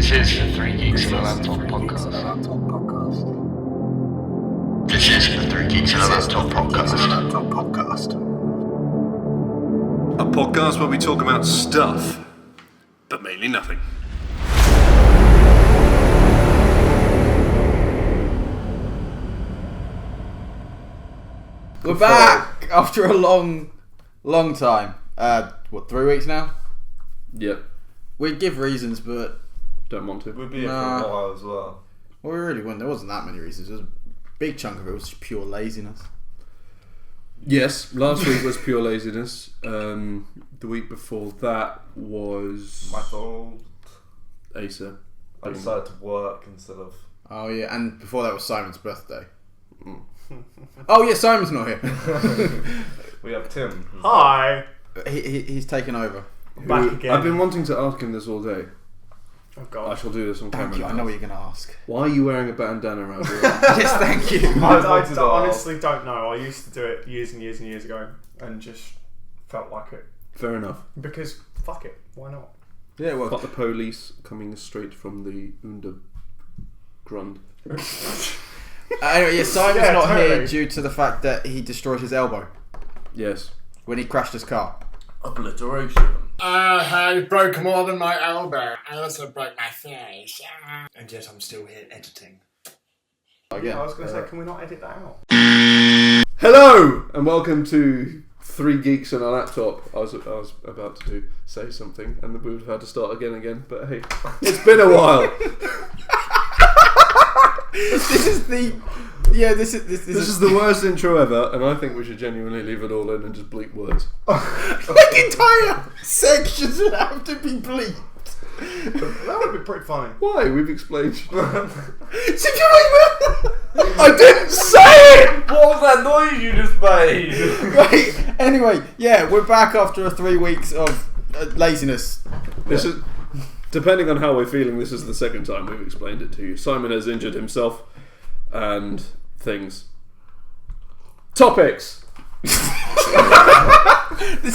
This is the Three Geeks and a Laptop podcast. This is the Three Geeks and a Laptop podcast. A podcast where we talk about stuff, but mainly nothing. We're back after a long time. 3 weeks now? Yep. We'd give reasons, but Don't want to. We'll be here for a while as well. we really wouldn't. There wasn't that many reasons. There was a big chunk of it was just pure laziness. Yes, last week was pure laziness. The week before that was My fault. Acer. I decided to work instead of... Oh yeah, and before that was Simon's birthday. Oh yeah, Simon's not here. We have Tim. Hi. He's taken over. Back again. I've been wanting to ask him this all day. Oh I god. shall do this on camera. Thank you. I now. know what you're going to ask. Why are you wearing a bandana around your arm? Yes, thank you. I honestly don't know. I used to do it years and years and years ago and just felt like it. Fair enough. Because fuck it. Why not? Yeah, well, But the police coming straight from the Undergrund. anyway, yeah, Simon's Yeah, not here totally. due to the fact that he destroyed his elbow Yes. when he crashed his car. Obliteration. I broke more than my elbow. I also broke my face. And yet I'm still here editing. Again. I was going to say, can we not edit that out? Hello and welcome to Three Geeks and a Laptop. I was about to say something and we would have had to start again. But hey, it's been a while. This is the... Yeah, this This is the worst intro ever, and I think we should genuinely leave it all in and just bleep words. like entire sections would have to be bleeped. That would be pretty funny. Why? We've explained. I didn't say it! What was that noise you just made? Right, anyway, yeah, we're back after 3 weeks of laziness. This is, depending on how we're feeling, this is the second time we've explained it to you. Simon has injured himself and things. Topics. This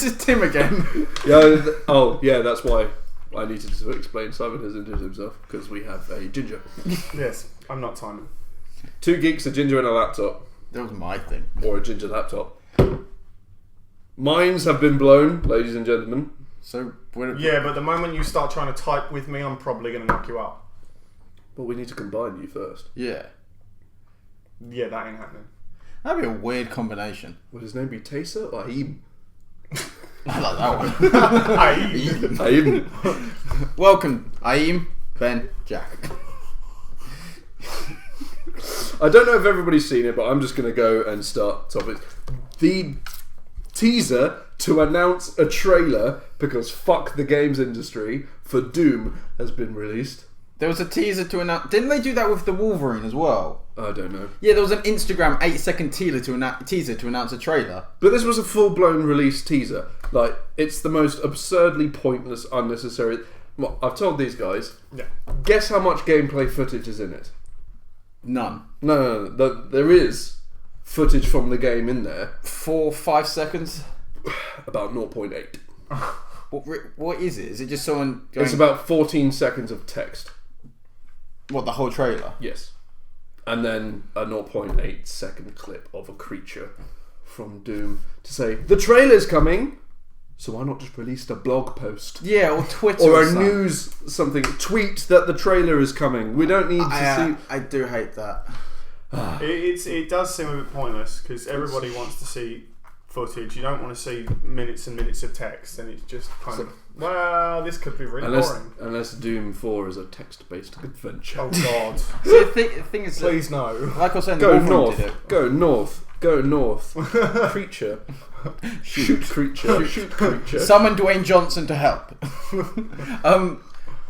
is Tim again. Yeah, that's why I needed to explain Simon has injured himself, because we have a ginger. Yes, I'm not timing. 2 geeks, a ginger and a laptop. That was my thing. Or a ginger laptop. Minds have been blown, ladies and gentlemen. So, Yeah, but the moment you start trying to type with me, I'm probably going to knock you out. But we need to combine you first. yeah. Yeah, that ain't happening. That'd be a weird combination. Would his name be Tayser or Aim? I like that one. Hey. Aim. Welcome, Aim, Ben, Jack. I don't know if everybody's seen it, but I'm just going to go and start topics. The teaser to announce a trailer, because fuck the games industry, for Doom has been released. There was a teaser to announce... Didn't they do that with the Wolverine as well? I don't know. Yeah, there was an Instagram 8-second teaser to announce a trailer. But this was a full-blown release teaser. Like, it's the most absurdly pointless, unnecessary... Well, I've told these guys. Yeah. Guess how much gameplay footage is in it? None. No. There is footage from the game in there. 4-5 seconds? About 0.8. What is it? Is it just someone going... It's about 14 seconds of text. What, the whole trailer? Yes. And then a 0.8 second clip of a creature from Doom to say, the trailer's coming, so why not just release a blog post? Yeah, or Twitter Or a something. news something. Tweet that the trailer is coming. We don't need to see... I do hate that. It does seem a bit pointless because everybody wants to see footage. You don't want to see minutes and minutes of text, and it's just kind of, well, this could be really boring. Unless Doom 4 is a text-based adventure. Oh god. See, the thing is... Please no. Like I was saying, the Go Wolverine did it. north. Go north. Go north. Creature. Shoot creature. Shoot creature. Summon Dwayne Johnson to help.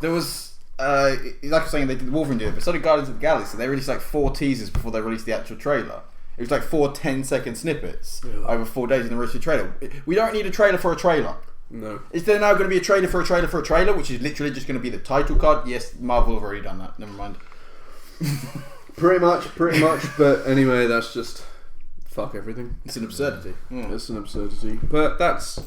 There was, like I was saying, they did Wolverine did it, but so did Guardians of the Galaxy. They released like 4 teasers before they released the actual trailer. It was like 4 10-second snippets over 4 days in the release of the trailer. We don't need a trailer for a trailer. No. Is there now going to be a trailer for a trailer for a trailer, which is literally just going to be the title card? Yes, Marvel have already done that. Never mind. Pretty much. But anyway, that's just... Fuck everything. It's an absurdity. It's an absurdity. But that's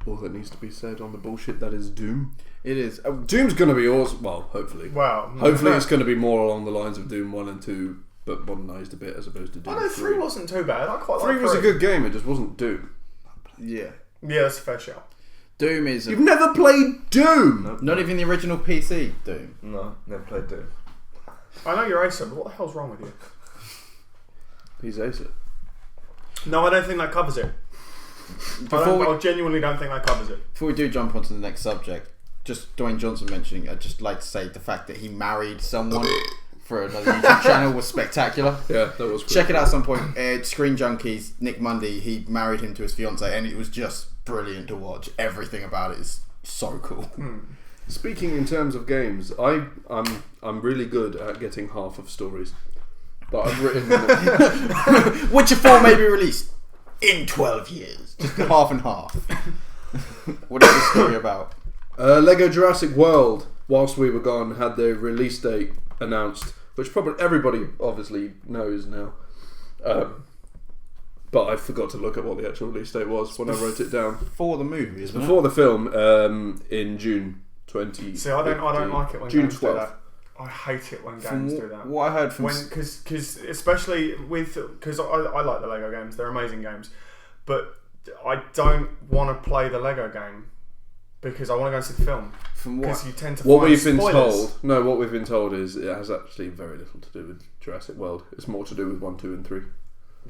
all that needs to be said on the bullshit that is Doom. It is. Doom's going to be awesome. Well, hopefully. Well, Hopefully it's going to be more along the lines of Doom 1 and 2, but modernised a bit as opposed to Doom I know 3. 3 wasn't too bad. I quite 3 like was a good game, it just wasn't Doom. Yeah. Yeah, that's a fair shout. Doom is You've never played Doom! not even the original PC Doom. No, never played Doom. I know you're Acer, but what the hell's wrong with you? He's Acer. No, I don't think that covers it. I genuinely don't think that covers it. Before we do jump onto the next subject, just Dwayne Johnson mentioning, I'd just like to say the fact that he married someone for another YouTube channel was spectacular. Yeah, that was cool. Check it out at some point. Screen Junkies, Nick Mundy, he married him to his fiancée, and it was just brilliant to watch. Everything about it is so cool. Speaking in terms of games, I'm really good at getting half of stories. But I've written Witcher 4 may be released in 12 years. Just half and half. What is the story about? Lego Jurassic World, whilst we were gone, had their release date announced, which probably everybody obviously knows now. But I forgot to look at what the actual release date was when I wrote it down. For the movie, isn't Before the film, in June 20. See, I don't like it when June games 12th. do that. I hate it when games do that. What I heard from Because especially because I like the Lego games, they're amazing games, but I don't want to play the Lego game because I want to go and see the film. From what Because you tend to What find we've been spoilers. told, no, what we've been told is it has actually very little to do with Jurassic World. It's more to do with 1, 2, and 3.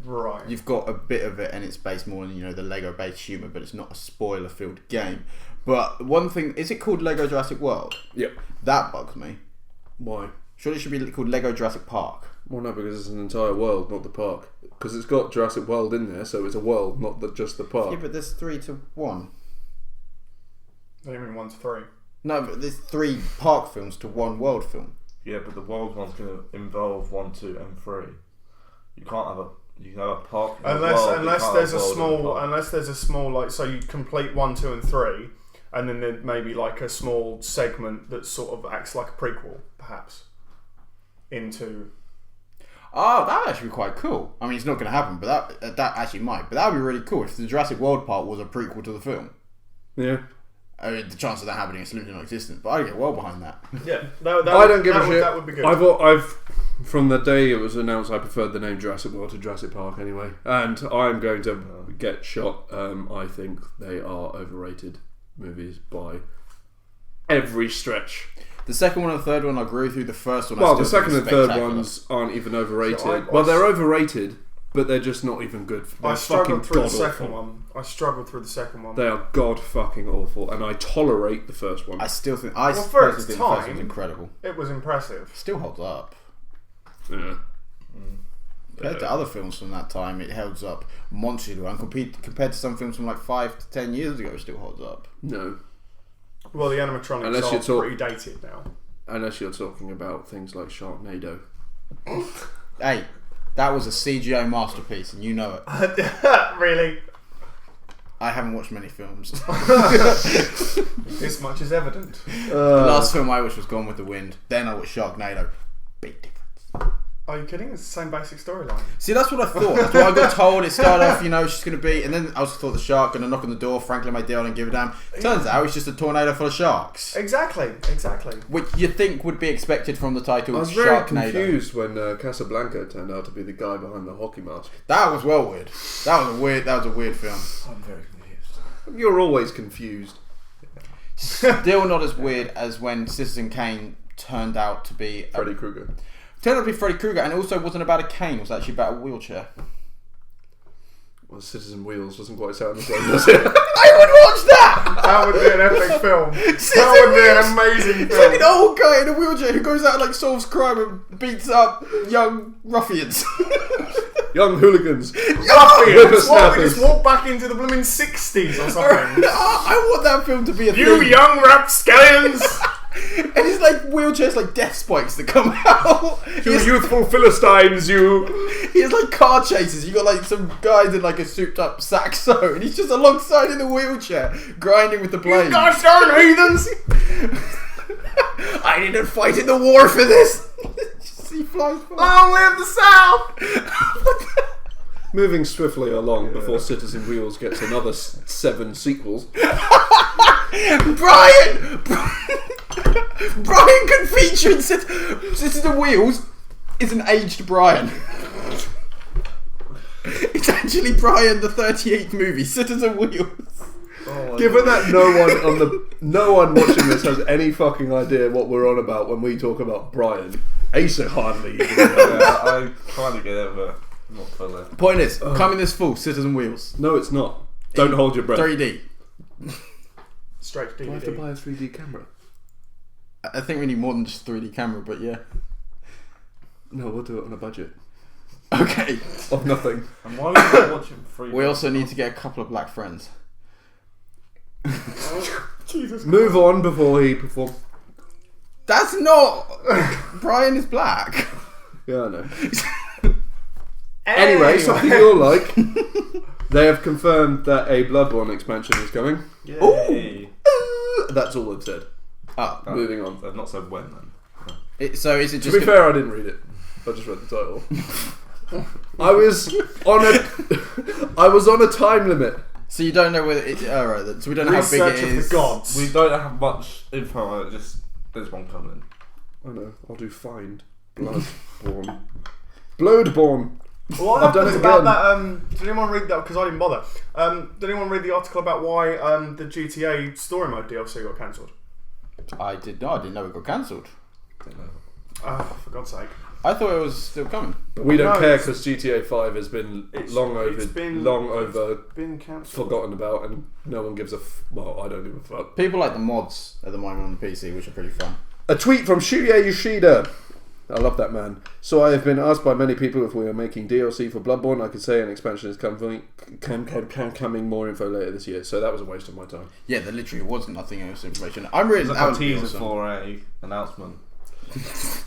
Right. you've got a bit of it, and it's based more on the Lego based humour, but it's not a spoiler filled game. But one thing, is it called Lego Jurassic World? Yep. That bugs me. Why? Surely it should be called Lego Jurassic Park. Well, no, because it's an entire world, not the park. Because it's got Jurassic World in there, so it's a world, not just the park. Yeah, but there's 3 to 1. I don't mean 1 to 3. No, but there's 3 park films to 1 world film. Yeah, but the world one's going to involve 1, 2, and 3. You can't have a park in a world, Unless there's a world in small park. like, so you complete 1, 2, and 3, and then there may be like a small segment that sort of acts like a prequel, perhaps, into. Oh, that would actually be quite cool. I mean, it's not going to happen, but that actually might. But that would be really cool if the Jurassic World part was a prequel to the film. Yeah. I mean, the chance of that happening is absolutely non-existent, but I'd get well behind that. Yeah, I don't give a shit. That would be good. I've from the day it was announced, I preferred the name Jurassic World to Jurassic Park anyway, and I'm going to get shot. I think they are overrated movies by every stretch. The second one and the third one, I agree with you. The first one, Well, I the still second think and third spectacular. ones aren't even overrated. So I well, they're overrated, but they're just not even good. They're I struggled fucking through the god second awful. one. I struggled through the second one. They are god fucking awful, and I tolerate the first one. I still think for its personally think the first time- one's incredible. It was impressive. Still holds up. Yeah. Compared to other films from that time, it holds up monstrously well. And compared to some films from like 5 to 10 years ago, it still holds up. No. Well, the animatronics Unless are you're talk- pretty dated now. Unless you're talking about things like Sharknado. Hey, that was a CGI masterpiece, and you know it. Really? I haven't watched many films. This much is evident. The last film I watched was Gone with the Wind. Then I watched Sharknado. Big difference. Are you kidding? It's the same basic storyline. See, that's what I thought. That's what I got told. It started off, she's going to be... And then I also thought the shark going to knock on the door. Franklin may deal and give a damn. Turns out it's just a tornado full of sharks. Exactly. Which you think would be expected from the title I was very Sharknado. confused when Casablanca turned out to be the guy behind the hockey mask. That was well weird. That was a weird film. I'm very confused. You're always confused. Still not as weird as when Citizen Kane turned out to be... Freddy Krueger. Turned out to be Freddy Krueger, and it also wasn't about a cane. It was actually about a wheelchair. Well, Citizen Wheels doesn't quite sound the same, does it? I would watch that! That would be an epic film. That would be an amazing It's like an film. old guy in a wheelchair who goes out and like solves crime and beats up young ruffians. Young hooligans. Ruffians! What, we Whippersnappers. just walk back into the blooming 60s or something? I want that film to be a You thing. young rapscallions! And it's like wheelchairs like death spikes that come out. You youthful Philistines, you. He has like car chases. You got like some guys in like a souped up saxo, and he's just alongside in the wheelchair, grinding with the blade. Gosh darn heathens! I didn't fight in the war for this. He flies by. Long live the South! Moving swiftly along before Citizen Wheels gets another 7 sequels. Brian can feature in Citizen Wheels is an aged Brian. It's actually Brian the 38th movie, Citizen Wheels. Given that no one watching this has any fucking idea what we're on about when we talk about Brian, Asa hardly even knows. I kind of get it, but not fully. Point is, coming this fall, Citizen Wheels. No, it's not. Don't hold your breath. 3D. Straight to I have to DVD. buy a 3D camera. I think we need more than just 3D camera, but yeah. No, we'll do it on a budget Okay. of nothing. And why are we not watching 3D? We also need to get a couple of black friends. Jesus. Move on before he performs. That's not... Brian is black. Yeah, I know. Anyway, something you'll like. They have confirmed that a Bloodborne expansion is coming. Yay. That's all they've said. Oh. Moving on. They've not said when then. So is it To just... be fair, I didn't read it. I just read the title. I was on a time limit. So you don't know whether it... Alright, then. So we don't know how big Research it of the is. gods. We don't have much info on it, just there's one coming. I know. I'll do Find. Bloodborne. Bloodborne. What I've done happens it about again. that? Did anyone read that? Because I didn't bother. Did anyone read the article about why the GTA story mode DLC got cancelled? I didn't know it got cancelled. Don't know. For God's sake. I thought it was still coming. But we don't No, care it's- because GTA 5 has been It's long over been cancelled. forgotten about, and no one gives a well, I don't give a fuck. People like the mods at the moment on the PC, which are pretty fun. A tweet from Shuya Yoshida. I love that man. So I have been asked by many people if we are making DLC for Bloodborne. I could say an expansion is coming. More info later this year. So that was a waste of my time. Yeah, there literally was nothing else information. I'm really... It's that like a would be teaser awesome. for a announcement.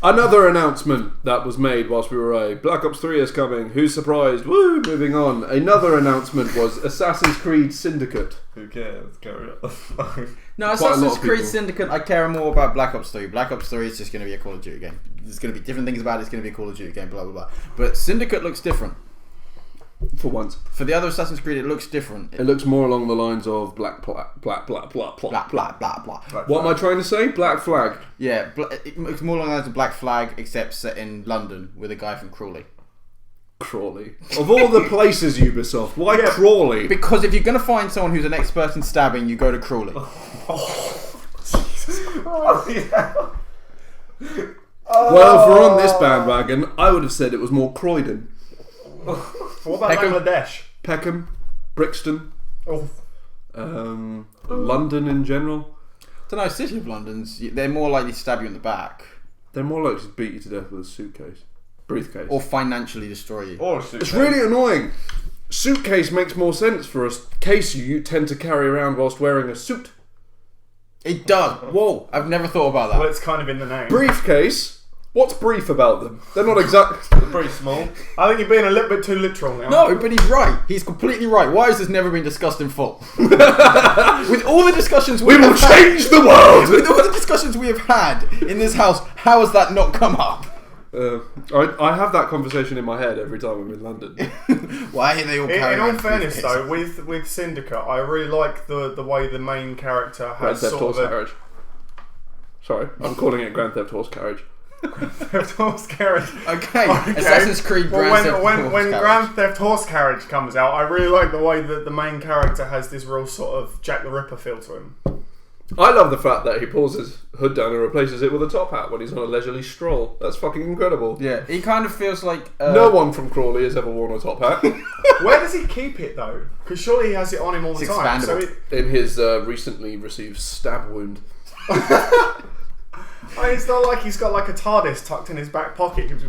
Another announcement that was made whilst we were away. Black Ops 3 is coming. Who's surprised? Woo! Moving on. Another announcement was Assassin's Creed Syndicate. Who cares? Carry on. No, Quite a Assassin's lot of Creed people. Syndicate, I care more about Black Ops 3. Black Ops 3 is just going to be a Call of Duty game. There's going to be different things about it. It's going to be a Call of Duty game, blah, blah, blah. But Syndicate looks different. For once. For the other Assassin's Creed, it looks different. It looks more along the lines of Black Blah, blah, blah, blah. What am I trying to say? Black Flag. Yeah, it looks more along the lines of Black Flag, except set in London with a guy from Crawley. Crawley. Of all the places, Ubisoft, why Yeah. Crawley? Because if you're going to find someone who's an expert in stabbing, you go to Crawley. Well, if we're on this bandwagon, I would have said it was more Croydon. What about Peckham. Bangladesh? Peckham, Brixton, Oh, London in general. I don't know, City of London's, they're more likely to stab you in the back. They're more likely to beat you to death with a suitcase. Briefcase. Or financially destroy you. Or a It's suitcase. really annoying. Suitcase makes more sense for a case you tend to carry around whilst wearing a suit. It does. Whoa, I've never thought about well, that. it's kind of in the name. Briefcase? What's brief about them? They're not exact. They're pretty small. I think you're being a little bit too literal now. No, but he's right. He's completely right. Why has this never been discussed in full? With all the discussions We will have had, change the world! with all the discussions we have had in this house, how has that not come up? I have that conversation in my head every time I'm in London. Why are they all carrying In all around fairness, briefcases? though, with Syndicate, I really like the way the main character Grand has Theft sort Horse of a Carriage. Sorry, I'm calling it Grand Theft Horse Carriage. Theft Horse Carriage. Okay, Assassin's Creed Well, Grand Theft when Horse Carriage. Grand Theft Horse Carriage comes out, I really like the way that the main character has this real sort of Jack the Ripper feel to him. I love the fact that he pulls his hood down and replaces it with a top hat when he's on a leisurely stroll. That's fucking incredible. Yeah, he kind of feels like... No one from Crawley has ever worn a top hat. Where does he keep it though? Because surely he has it on him all the It's time. So expandable. In his recently received stab wound. it's not like he's got like a TARDIS tucked in his back pocket. He was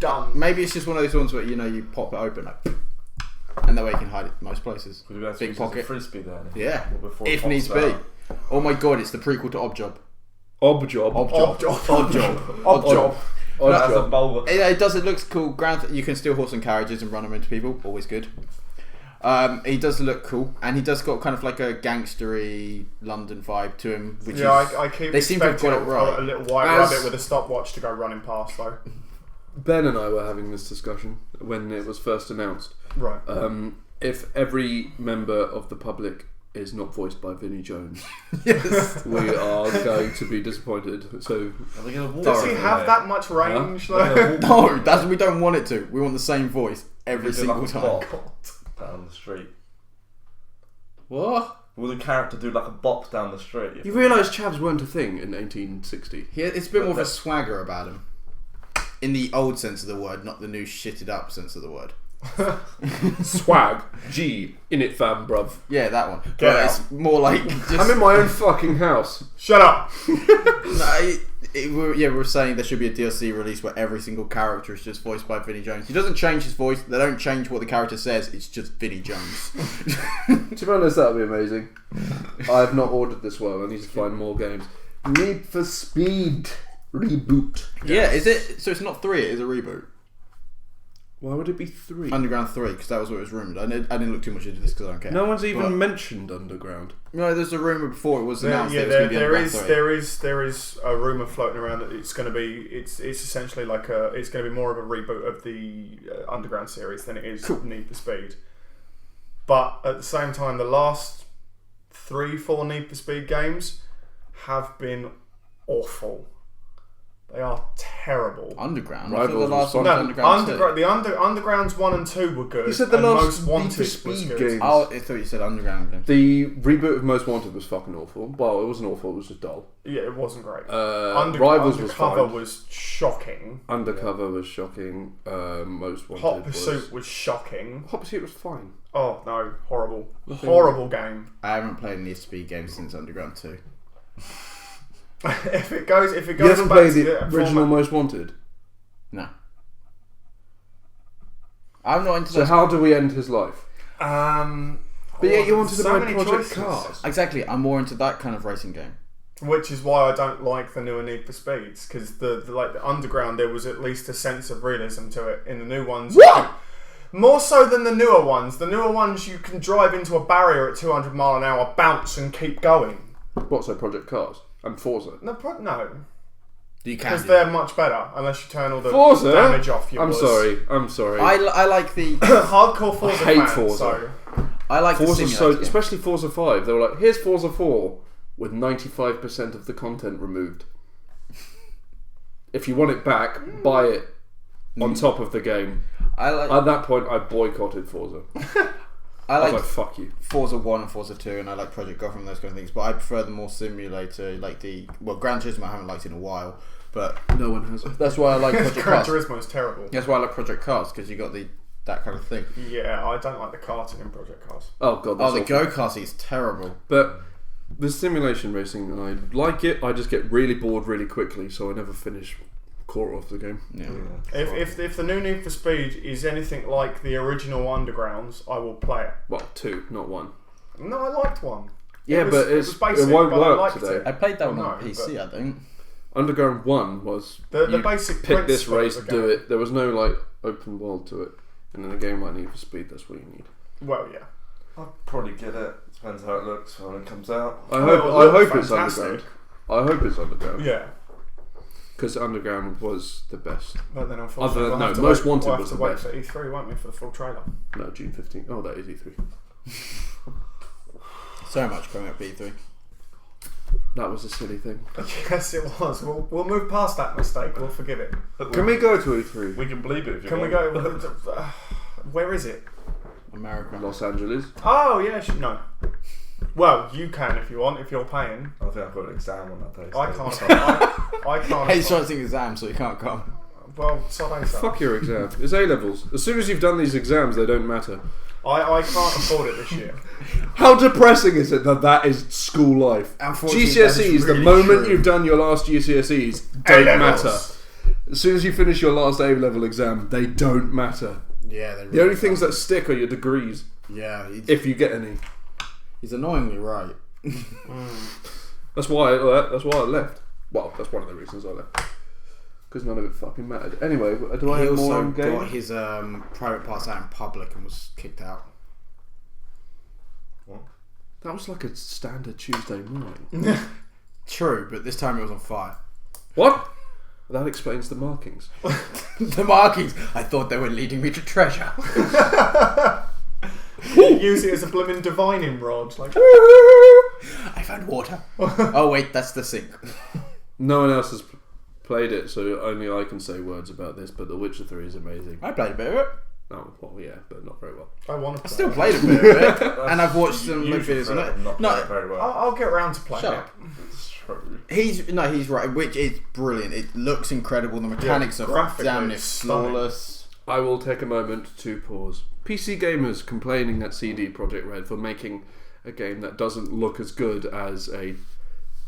done. Maybe it's just one of those ones where, you know, you pop it open, like, and that way you can hide it most places. Could we have Big used pocket. a frisbee there? Yeah, Or before it if pops needs out. be. Oh my god, it's the prequel to Objob. Objob. Odd job. Odd job. That's a bowl. It does. It looks cool. You can steal horse and carriages and run them into people. Always good. He does look cool, and he does got kind of like a gangstery London vibe to him. Which Yeah, is, I keep they seem to have expecting got it right. a little white As- rabbit with a stopwatch to go running past though. Ben and I were having this discussion when it was first announced. Right. If every member of the public is not voiced by Vinnie Jones, Yes. we are going to be disappointed. So Are they gonna walk Does he over have there? that much range though? No, that's we don't want it to. We want the same voice every Do single like a time. bop down the street. What? Will the character do like a bop down the street? you realise chavs weren't a thing in 1860. It's a bit more of a swagger about him. In the old sense of the word, not the new shitted up sense of the word. Swag, G, in it fam, bruv. Yeah, that one. Get But out. it's more like just, I'm in my own fucking house. Shut up. we were saying there should be a DLC release where every single character is just voiced by Vinnie Jones. He doesn't change his voice. They don't change what the character says. It's just Vinnie Jones. To be honest, that would be amazing. I have not ordered this well. I need to find more games. Need for Speed reboot. Yeah, is it? So it's not 3. It is a reboot. Why would it be 3? Underground 3, because that was what was rumoured. I didn't look too much into this because I don't care. No one's even But- mentioned Underground. No, there's a rumour before it was There, announced. yeah, that it was there, going to be Underground 3. there is a rumor floating around that it's going to be it's essentially like it's going to be more of a reboot of the Underground series than it is Need for Speed. But at the same time, the last 3-4 Need for Speed games have been awful. They are terrible. Underground. Rivals I thought the last was one fun. was Underground 2. Undergrounds 1 and 2 were good. You said the and last Most Need Wanted for was Speed good. game. Oh, I thought you said Underground again. The reboot of Most Wanted was fucking awful. Well, it wasn't awful, it was just dull. Yeah, it wasn't great. Rivals was Undercover fine. was shocking. Undercover was shocking. Most Wanted Hot Pursuit was... was shocking. Hot Pursuit was fine. Oh no, horrible, horrible game. I haven't played any Speed games since Underground 2. if it goes You haven't back played to the original format- Most Wanted? No. I'm not into So those. how do we end his life? But But yeah, you wanted to so buy many Project choices. Cars. Exactly, I'm more into that kind of racing game. Which is why I don't like the newer Need for Speeds, because the Underground, there was at least a sense of realism to it. In the new ones, What? more so than the newer ones. The newer ones, you can drive into a barrier at 200 mile an hour, bounce and keep going. What, so Project Cars? And Forza? No, You can. because do they're much better unless you turn all the Forza? damage off yours. I'm sorry. I like the Hardcore Forza hate fans, Forza. So I like the Forza, simulator game. especially Forza 5, they were like, here's Forza 4 with 95% of the content removed. If you want it back, buy it on top of the game. I like At that point, I boycotted Forza. I I was like like, fuck you. Forza 1 and Forza 2, and I like Project Gotham and those kind of things. But I prefer the more simulator, like Gran Turismo. I haven't liked in a while, but No one has it. that's why I like Project Gran Cars. Turismo is terrible. That's why I like Project Cars, because you got that kind of thing. Yeah, I don't like the karting in Project Cars. Oh god, Oh, that's the awful. go-karting is terrible. But the simulation racing, and I like it, I just get really bored really quickly, so I never finish a quarter of the game. Yeah. If the new Need for Speed is anything like the original Undergrounds, I will play it. Well, 2, not 1. No, I liked one. Yeah, was- but it was it basic, won't but I work liked today. it. I played that one No, on PC, I think. Underground 1 was The you basic pick this principle of race, the do game. it. There was no like open world to it. And in a game like Need for Speed, that's what you need. Well, yeah. I'll probably get it. Depends how it looks when it comes out. I Oh, hope. it I hope looks it's fantastic. Underground. I hope it's Underground Yeah. because Underground was the best. But then unfortunately, Other than- we'll no, have to Most wait, Wanted we'll have was to the wait best. for E3, won't we, for the full trailer? No, June 15th. Oh, that is E3. So much coming up E3. That was a silly thing. Yes, it was. We'll move past that mistake. We'll forgive it. Can we go to E3? We can believe it if you Can we want. go? Where is it? America. Los Angeles. Oh, yeah, no. Well, you can if you want, if you're paying. I think I've got an exam on that day. I so- can't. I can't. Hey, he's trying to take exams, so he can't come. Well, sorry, sir. Fuck your exam. It's A levels. As soon as you've done these exams, they don't matter. I can't afford it this year. How depressing is it that is school life? Unfortunately, GCSEs, that is the really moment true. you've done your last GCSEs, don't A-levels. matter. As soon as you finish your last A-level exam, they don't matter. Yeah, they The only things that stick are your degrees, Yeah, if you get any. he's annoyingly right. That's why I left. Well, that's one of the reasons I left. Because none of it fucking mattered. Anyway, do I He have more also on game? got his private parts out in public and was kicked out. That was like a standard Tuesday morning. True, but this time it was on fire. What? That explains the markings. The markings. I thought they were leading me to treasure. Use it as a blooming divining rod. Like, I found water. Oh wait, that's the sink. No one else has played it, so only I can say words about this. But The Witcher 3 is amazing. I played a bit of it. Oh, well, yeah, but not very well. I want to. I still played a bit of it, and I've watched some videos on it. Not No, very well. I'll get around to playing shut it. up. It's true. He's right. Which is brilliant. It looks incredible. The mechanics are graphically damn near it's stunning. flawless. I will take a moment to pause. PC gamers complaining at CD Projekt Red for making a game that doesn't look as good as a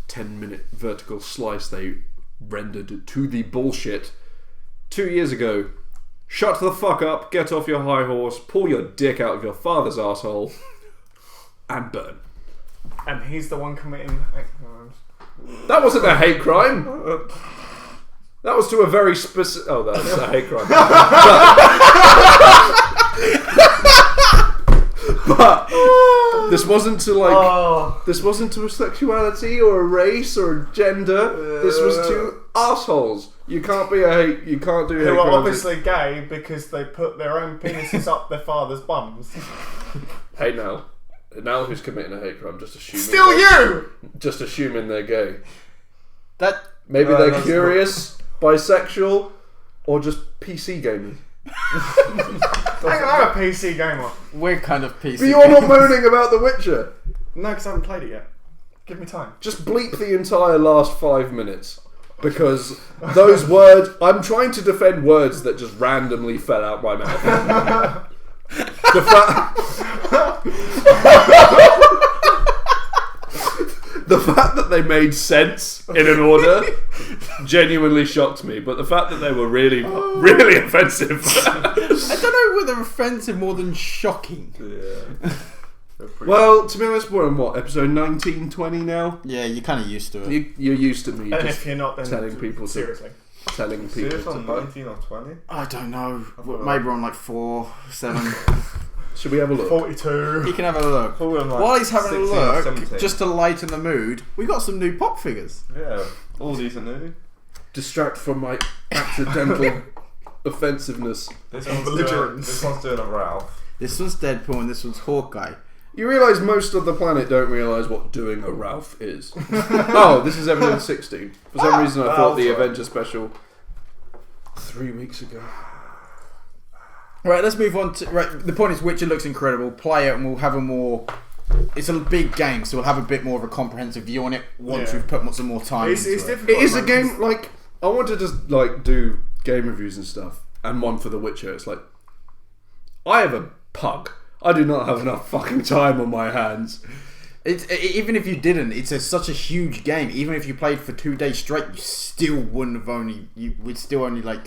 10-minute vertical slice they rendered to the bullshit 2 years ago. Shut the fuck up, get off your high horse, pull your dick out of your father's asshole, and burn. And he's the one committing hate crimes. That wasn't a hate crime. That was to a very specific... Oh, that's a hate crime. But this wasn't to like... This wasn't to a sexuality or a race or a gender. This was to assholes. You can't be a hate... You can't do hate Who are crimes. obviously gay because they put their own penises up their father's bums. Hey, now. Now who's committing a hate crime? Just assuming... Still you! Just assuming they're gay. That Maybe they're that's curious, bisexual, or just PC gamers. Hang on, I'm a PC gamer. we're kind of PC. But you're not moaning about The Witcher. No, because I haven't played it yet. Give me time. Just bleep the entire last 5 minutes. Because those words... I'm trying to defend words that just randomly fell out my mouth. The fact... The fact that they made sense in an order genuinely shocked me, but the fact that they were really, really offensive. I don't know whether offensive more than shocking. Yeah. Well, to be honest, we're on what, episode 19, 20 now? Yeah, you're kind of used to it. You're used to me And just if you're not, then telling people to- seriously. telling See people if to on buy. 19 or 20? I don't know. Maybe we're on like 4, 7. Should we have a look? 42. You can have a look. Probably on like While he's having a 16 or look, 17. just to lighten the mood, we got some new pop figures. Yeah, all decent new. Distract from my accidental offensiveness. This Belligerence. one's doing a Ralph. This one's Deadpool and this one's Hawkeye. You realise most of the planet don't realise what doing a Ralph is. Oh, this is episode 16. For some reason I thought the Ralph. Avenger special 3 weeks ago. Right, let's move on to... Right, the point is Witcher looks incredible. Play it and we'll have a more... It's a big game, so we'll have a bit more of a comprehensive view on it once Yeah. we've put some more time It's into it. difficult. It is a man. game, like, I want to just, like, do game reviews and stuff, and one for The Witcher. It's like, I have a pug. I do not have enough fucking time on my hands. Even if you didn't, it's such a huge game. Even if you played for 2 days straight, you still wouldn't have you would still only like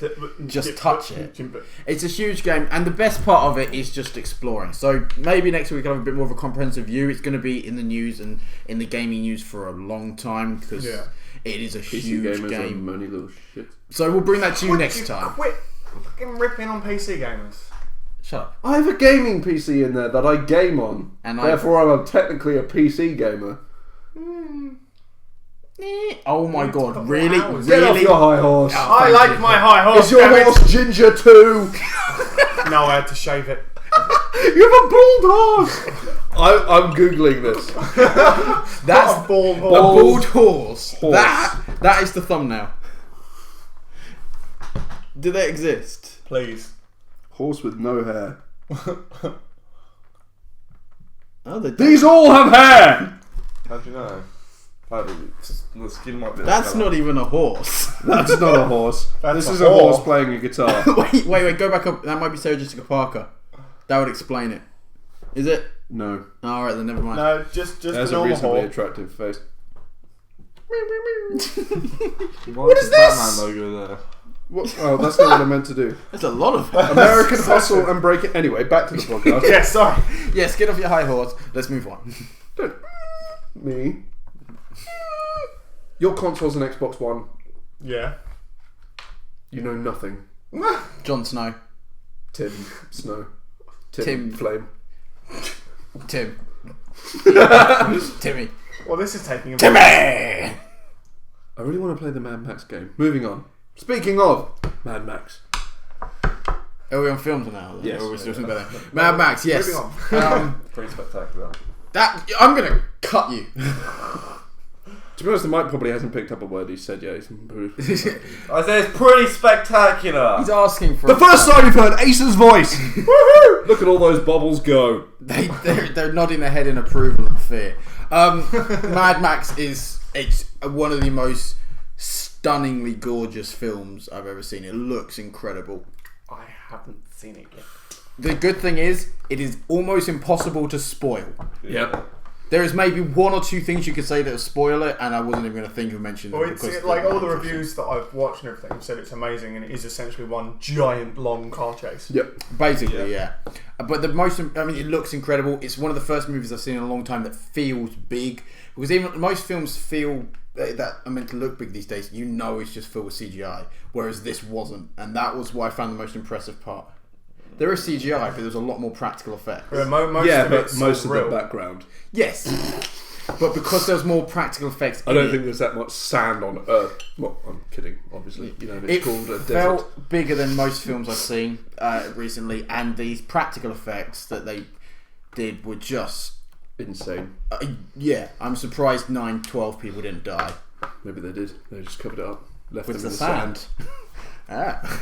just touch it. It's a huge game, and the best part of it is just exploring. So maybe next week I'll have a bit more of a comprehensive view. It's going to be in the news and in the gaming news for a long time because it is a PC huge gamers are game. money little shit. So we'll bring that to you Would next time. Quit fucking ripping on PC gamers. Shut up. I have a gaming PC in there that I game on, And therefore I'm technically a PC gamer. Oh my god, took really? hours. Get off Really? your high horse. Oh, I thank like you. my high horse. Is your damn it. horse ginger too? No, I had to shave it. You have a bald horse. I'm googling this. That's Not a bald a horse. bald horse. Horse. That is the thumbnail. Do they exist? Please. Horse with no hair. Oh, they don't. These all have hair. How do you know? Like, the skin might be. That's not even a horse. That's not a horse. That's This a is a horse whore. playing a guitar. wait, go back up. That might be Sarah Jessica Parker. That would explain it. Is it? No. Alright then, never mind. No, just There's a a normal reasonably horse. attractive face. What is this? Batman logo there. What? Oh, that's not what I meant to do. There's a lot of American Hustle and Break It. Anyway, back to the podcast. Yeah, sorry. Yes, get off your high horse. Let's move on. Don't- Me. Your console's an Xbox One. Yeah. You know nothing. Jon Snow. Tim Snow. Tim. Flame. Tim. Timmy. Well, this is taking a Timmy! I really want to play the Mad Max game. Moving on. Speaking of Mad Max. Are we on films now? Yes. Or are we still talking about that? Mad Max, yes. Moving Pretty spectacular. I'm going to cut you. To be honest, the mic probably hasn't picked up a word he said yet. He's I say it's pretty spectacular. asking for The first time you've heard Ace's voice! Woohoo! Look at all those bubbles go. They're nodding their head in approval and fear. Mad Max it's one of the most stunningly gorgeous films I've ever seen. It looks incredible. I haven't seen it yet. The good thing is, it is almost impossible to spoil. Yep. There is maybe one or two things you could say that will spoil it, and I wasn't even going to think of mentioning them. Well, it's like all the reviews that I've watched and everything have said it's amazing, and it is essentially one giant long car chase. Yep. Basically, yeah. But it looks incredible. It's one of the first movies I've seen in a long time that feels big. Because even most films feel that are meant to look big these days, it's just filled with CGI. Whereas this wasn't. And that was what I found the most impressive part. There is CGI, but there's a lot more practical effects. Yeah, most of real. the background. Yes. But because there's more practical effects, I don't think there's that much sand on Earth. Well, I'm kidding, obviously. It's called a desert. It felt bigger than most films I've seen recently, and these practical effects that they did were just insane. I'm surprised 9-12 people didn't die. Maybe they did. They just covered it up, left With them the in the sand.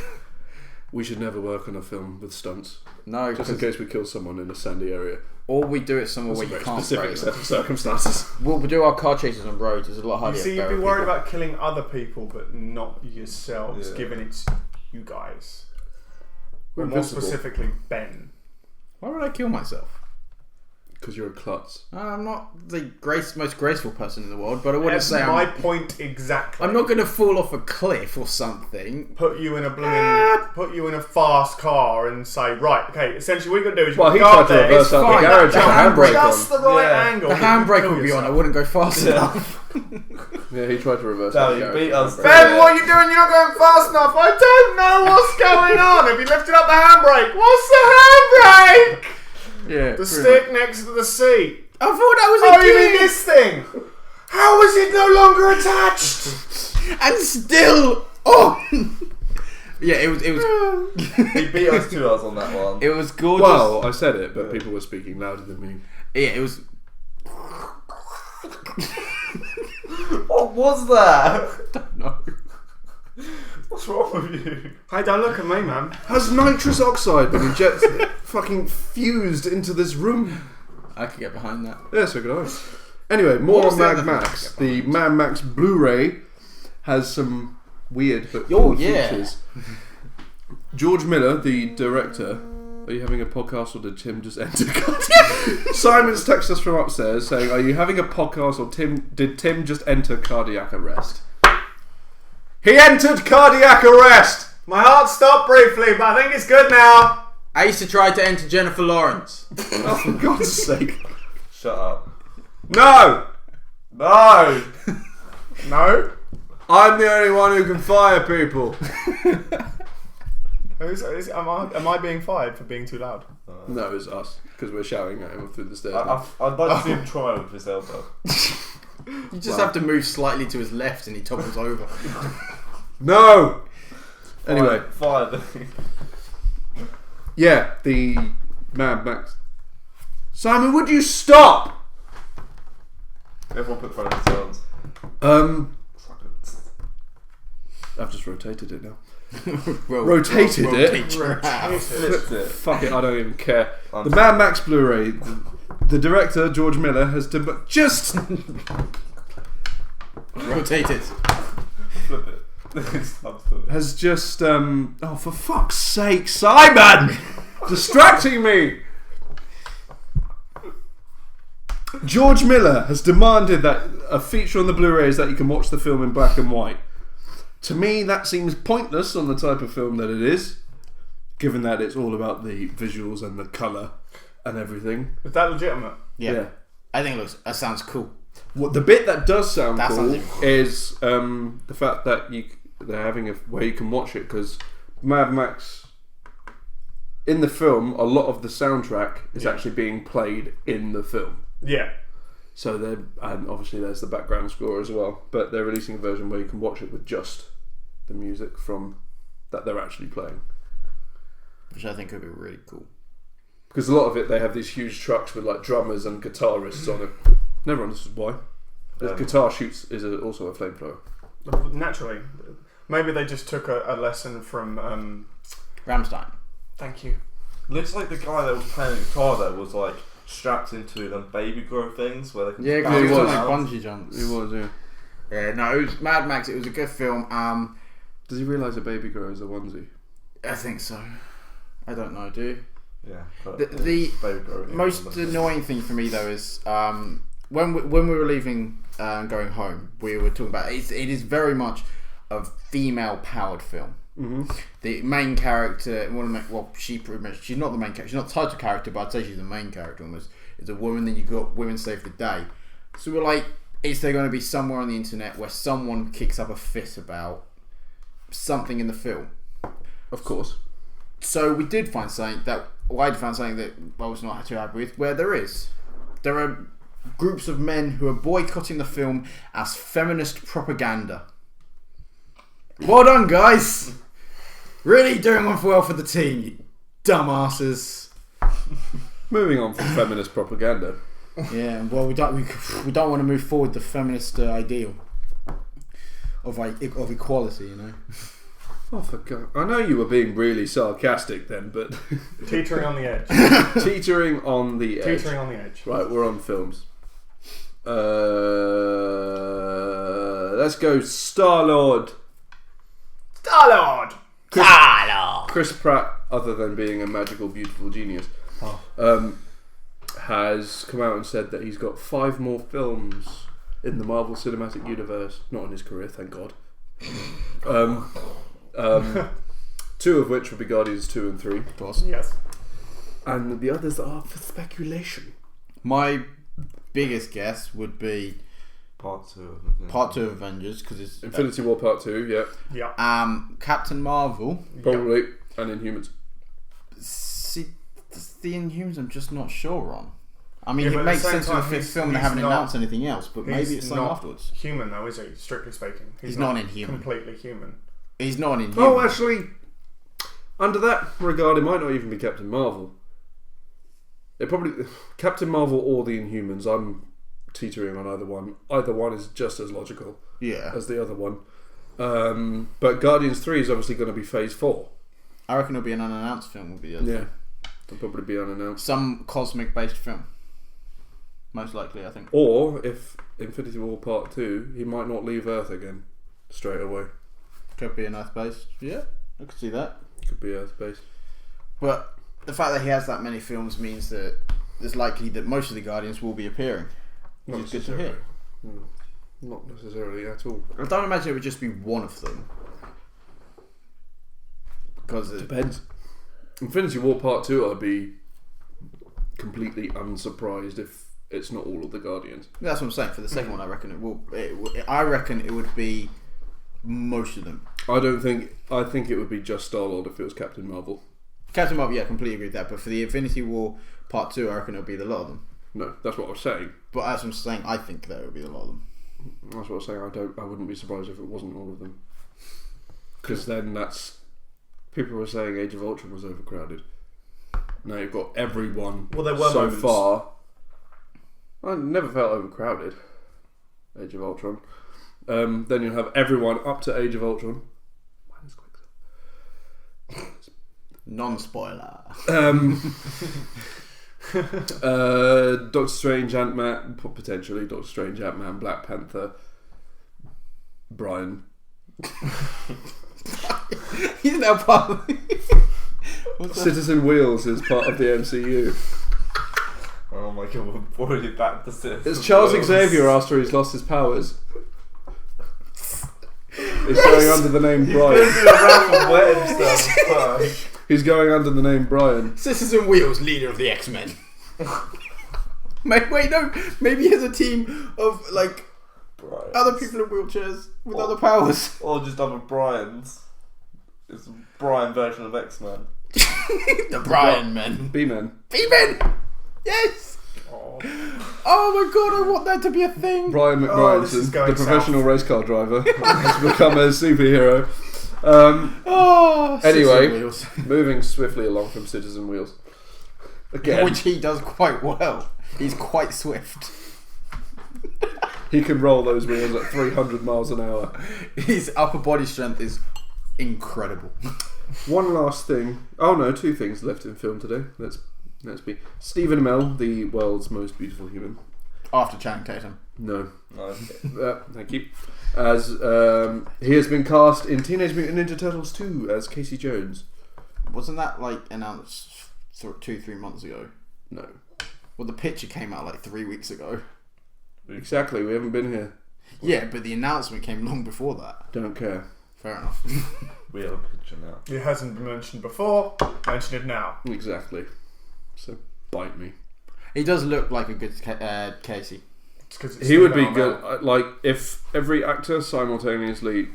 We should never work on a film with stunts. No, just in case we kill someone in a sandy area. Or we do it somewhere where you can't specific set of circumstances. We'll do our car chases on roads. It's a lot harder. You see, you'd be worried about killing other people, but not yourselves, given it's you guys. We're more invincible. specifically, Ben. Why would I kill myself? Because you're a klutz. I'm not the most graceful person in the world, but I wouldn't That's say my point exactly. I'm not going to fall off a cliff or something. Put you in a fast car and say, right, okay. Essentially, what you're gonna do is he go tried up to there. reverse It's out fine. the garage. The Handbrake Just on. the right angle. The but you handbrake kill would be on. I yourself. wouldn't go fast enough. Yeah, he tried to reverse Damn, out the you garage. beat us. Handbrake. Ben, what are you doing? You're not going fast enough. I don't know what's going on. Have you lifted up the handbrake? What's the handbrake? Yeah. The stick next to the seat. I thought that was Oh, you mean this thing? How is it no longer attached? and still on. Yeah, it was. He beat us 2-0 on that one. It was gorgeous. Well, I said it, but people were speaking louder than me. Yeah, it was. What was that? No. What's wrong with you? Hey, don't look at me, man. Has nitrous oxide been injected, fucking fused into this room? I could get behind that. Yeah, so could I. Anyway, more was on the Mad other Max. thing? The Mad Max Blu-ray has some weird but Oh, cool yeah. features. George Miller, the director. Are you having a podcast or did Tim just enter? Simon's texted us from upstairs saying, "Are you having a podcast or did Tim just enter cardiac arrest?" He entered cardiac arrest. My heart stopped briefly, but I think it's good now. I used to try to enter Jennifer Lawrence. Oh, for God's sake! Shut up. No, No! No. I'm the only one who can fire people. Am I being fired for being too loud? No, it's us because we're shouting at him through the stairs. I'd like to see him try with his elbow. You just have to move slightly to his left and he topples over. No. Anyway, Fire. yeah, the Mad Max. Simon, would you stop? Everyone put front of themselves. I've just rotated it now. Rotated it? Flipped it. Fuck it, I don't even care. The Mad Max Blu-ray. The director George Miller has just Rotated. Flip it. has just oh, for fuck's sake, Simon! Distracting me! George Miller has demanded that a feature on the Blu-ray is that you can watch the film in black and white. To me, that seems pointless on the type of film that it is, given that it's all about the visuals and the colour and everything. Is that legitimate? Yeah. I think that sounds cool. What the bit that does sound That cool sounds even cool. is the fact that they're having a where you can watch it, because Mad Max in the film, a lot of the soundtrack is actually being played in the film. Yeah. So and obviously there's the background score as well, but they're releasing a version where you can watch it with just the music from that they're actually playing. which I think could be really cool. Because a lot of it, they have these huge trucks with like drummers and guitarists on it. Never understood why. The guitar shoots is also a flamethrower. Naturally. Maybe they just took a lesson from... Rammstein. Thank you. Looks like the guy that was playing the guitar there was like strapped into them baby grow things where they can Yeah, bounce because he was on around. like bungee jumps. It was, yeah. Yeah, no, it was Mad Max. It was a good film. Does he realise a baby grow is a onesie? I think so. I don't know, do you? Yeah. but The baby grow, yeah, most but- annoying thing for me though is when we were leaving, going home, we were talking about it is very much a female-powered film. Mm-hmm. The main character, she pretty much, she's not the main character, she's not the title character, but I'd say she's the main character almost. It's a woman. Then you got Women Save the Day. So we're like, is there going to be somewhere on the internet where someone kicks up a fit about something in the film? Of course. So we did find something that I found something that I was not too happy with. Where there are groups of men who are boycotting the film as feminist propaganda. Well done, guys! Really doing well for the team, you dumbasses. Moving on from feminist propaganda. Yeah, well, we don't want to move forward the feminist ideal of equality, you know. Oh, for God. I know you were being really sarcastic then, but... Teetering on the edge. Teetering on the edge. Teetering on the edge. Right, we're on films. Let's go Star-Lord. Star-Lord! Chris Pratt, other than being a magical, beautiful genius, has come out and said that he's got 5 more films in the Marvel Cinematic Universe. Not in his career, thank God. 2 of which will be Guardians 2 and 3. Of course. Yes. And the others are for speculation. My biggest guess would be Part 2. Part 2 of Avengers, because it's Infinity War Part 2, yeah. Yeah. Captain Marvel. Probably. And Inhumans. See, the Inhumans I'm just not sure on. I mean, Yeah, but it at the makes same sense in the time, 5th he's- film. They he's haven't not- announced anything else, but maybe He's it's something not afterwards. human though, is he? Strictly speaking. He's not an Inhuman. Completely human. He's not an Inhuman. Oh, actually, under that regard, it might not even be Captain Marvel. It probably... Captain Marvel or the Inhumans. I'm teetering on either one. Either one is just as logical Yeah. as the other one. But Guardians 3 is obviously going to be Phase 4. I reckon it'll be an unannounced film. Will be Yeah. It'll probably be unannounced. some cosmic-based film. Most likely, I think. Or, if Infinity War Part 2, he might not leave Earth again straight away. Could be an Earth-based. Yeah, I could see that. Could be Earth-based. But the fact that he has that many films means that it's likely that most of the Guardians will be appearing. Not Which is good to necessarily. hear. Not necessarily at all. I don't imagine it would just be one of them. Because Depends. Infinity War Part 2, I'd be completely unsurprised if it's not all of the Guardians. that's what I'm saying. For the second one, I reckon it will. I reckon it would be most of them. I think it would be just Star-Lord if it was Captain Marvel. Captain Marvel, yeah, I completely agree with that. But for the Infinity War Part 2, I reckon it'll be a lot of them. No, that's what I was saying. But as I'm saying, I think that it would be a lot of them. That's what I was saying. I wouldn't be surprised if it wasn't all of them. Because then that's... People were saying Age of Ultron was overcrowded. Now you've got everyone Well, there were so moments. far. I never felt overcrowded. Age of Ultron. Then you'll have everyone up to Age of Ultron. Minus Quicksilver. Non-spoiler. Doctor Strange, Ant-Man, potentially Doctor Strange, Ant-Man, Black Panther, Brian. He's now part of Citizen Wheels is part of the MCU. Oh my god, we're already back to this. It's Charles Xavier after he's lost his powers. He's going under the name Brian. He's going under the name Brian. Citizen Wheels, leader of the X-Men. Wait, no. Maybe he has a team of like other people in wheelchairs with other powers. Or just other Brians. It's a Brian version of X-Men. The Brian Men. B-Men. B-Men! Yes! Oh my god, I want that to be a thing. Brian this is McBrienson, going the professional race car driver, has become a superhero. Anyway, Citizen Wheels. moving swiftly along from Citizen Wheels. Again, Which he does quite well. He's quite swift. he can roll those wheels at 300 miles an hour. His upper body strength is incredible. One last thing. Oh no, two things left in film today. Let's be Stephen Amell, the world's most beautiful human. After Channing Tatum. No. No. Thank you. As he has been cast in Teenage Mutant Ninja Turtles 2 as Casey Jones. Wasn't that like announced 2-3 months ago? No. Well, the picture came out like 3 weeks ago. Exactly, we haven't been here. Yeah, but the announcement came long before that. Don't care. Fair enough. We have a picture now. It hasn't been mentioned before. Mention it now. Exactly. So, bite me. He does look like a good Casey. It's 'cause it's He would be Stephen good. Amell. Like, if every actor simultaneously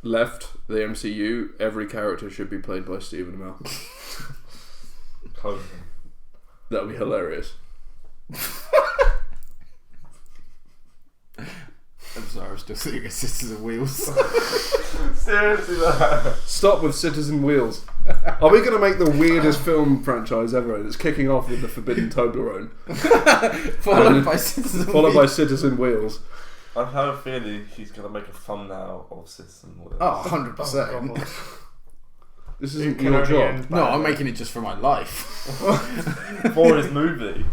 left the MCU, every character should be played by Stephen Amell. Closing. That would be hilarious. I'm sorry, I'm still thinking of Citizen Wheels. Seriously, that. Stop with Citizen Wheels. Are we going to make the weirdest film franchise ever? And it's kicking off with the Forbidden Toblerone, Followed by Citizen followed by Wheels. Citizen Wheels. I have a feeling she's going to make a thumbnail of Citizen Wheels. Oh, Oh, 100%. God. This It isn't can your only job. end No, I'm badly. making it just for my life. For his movie.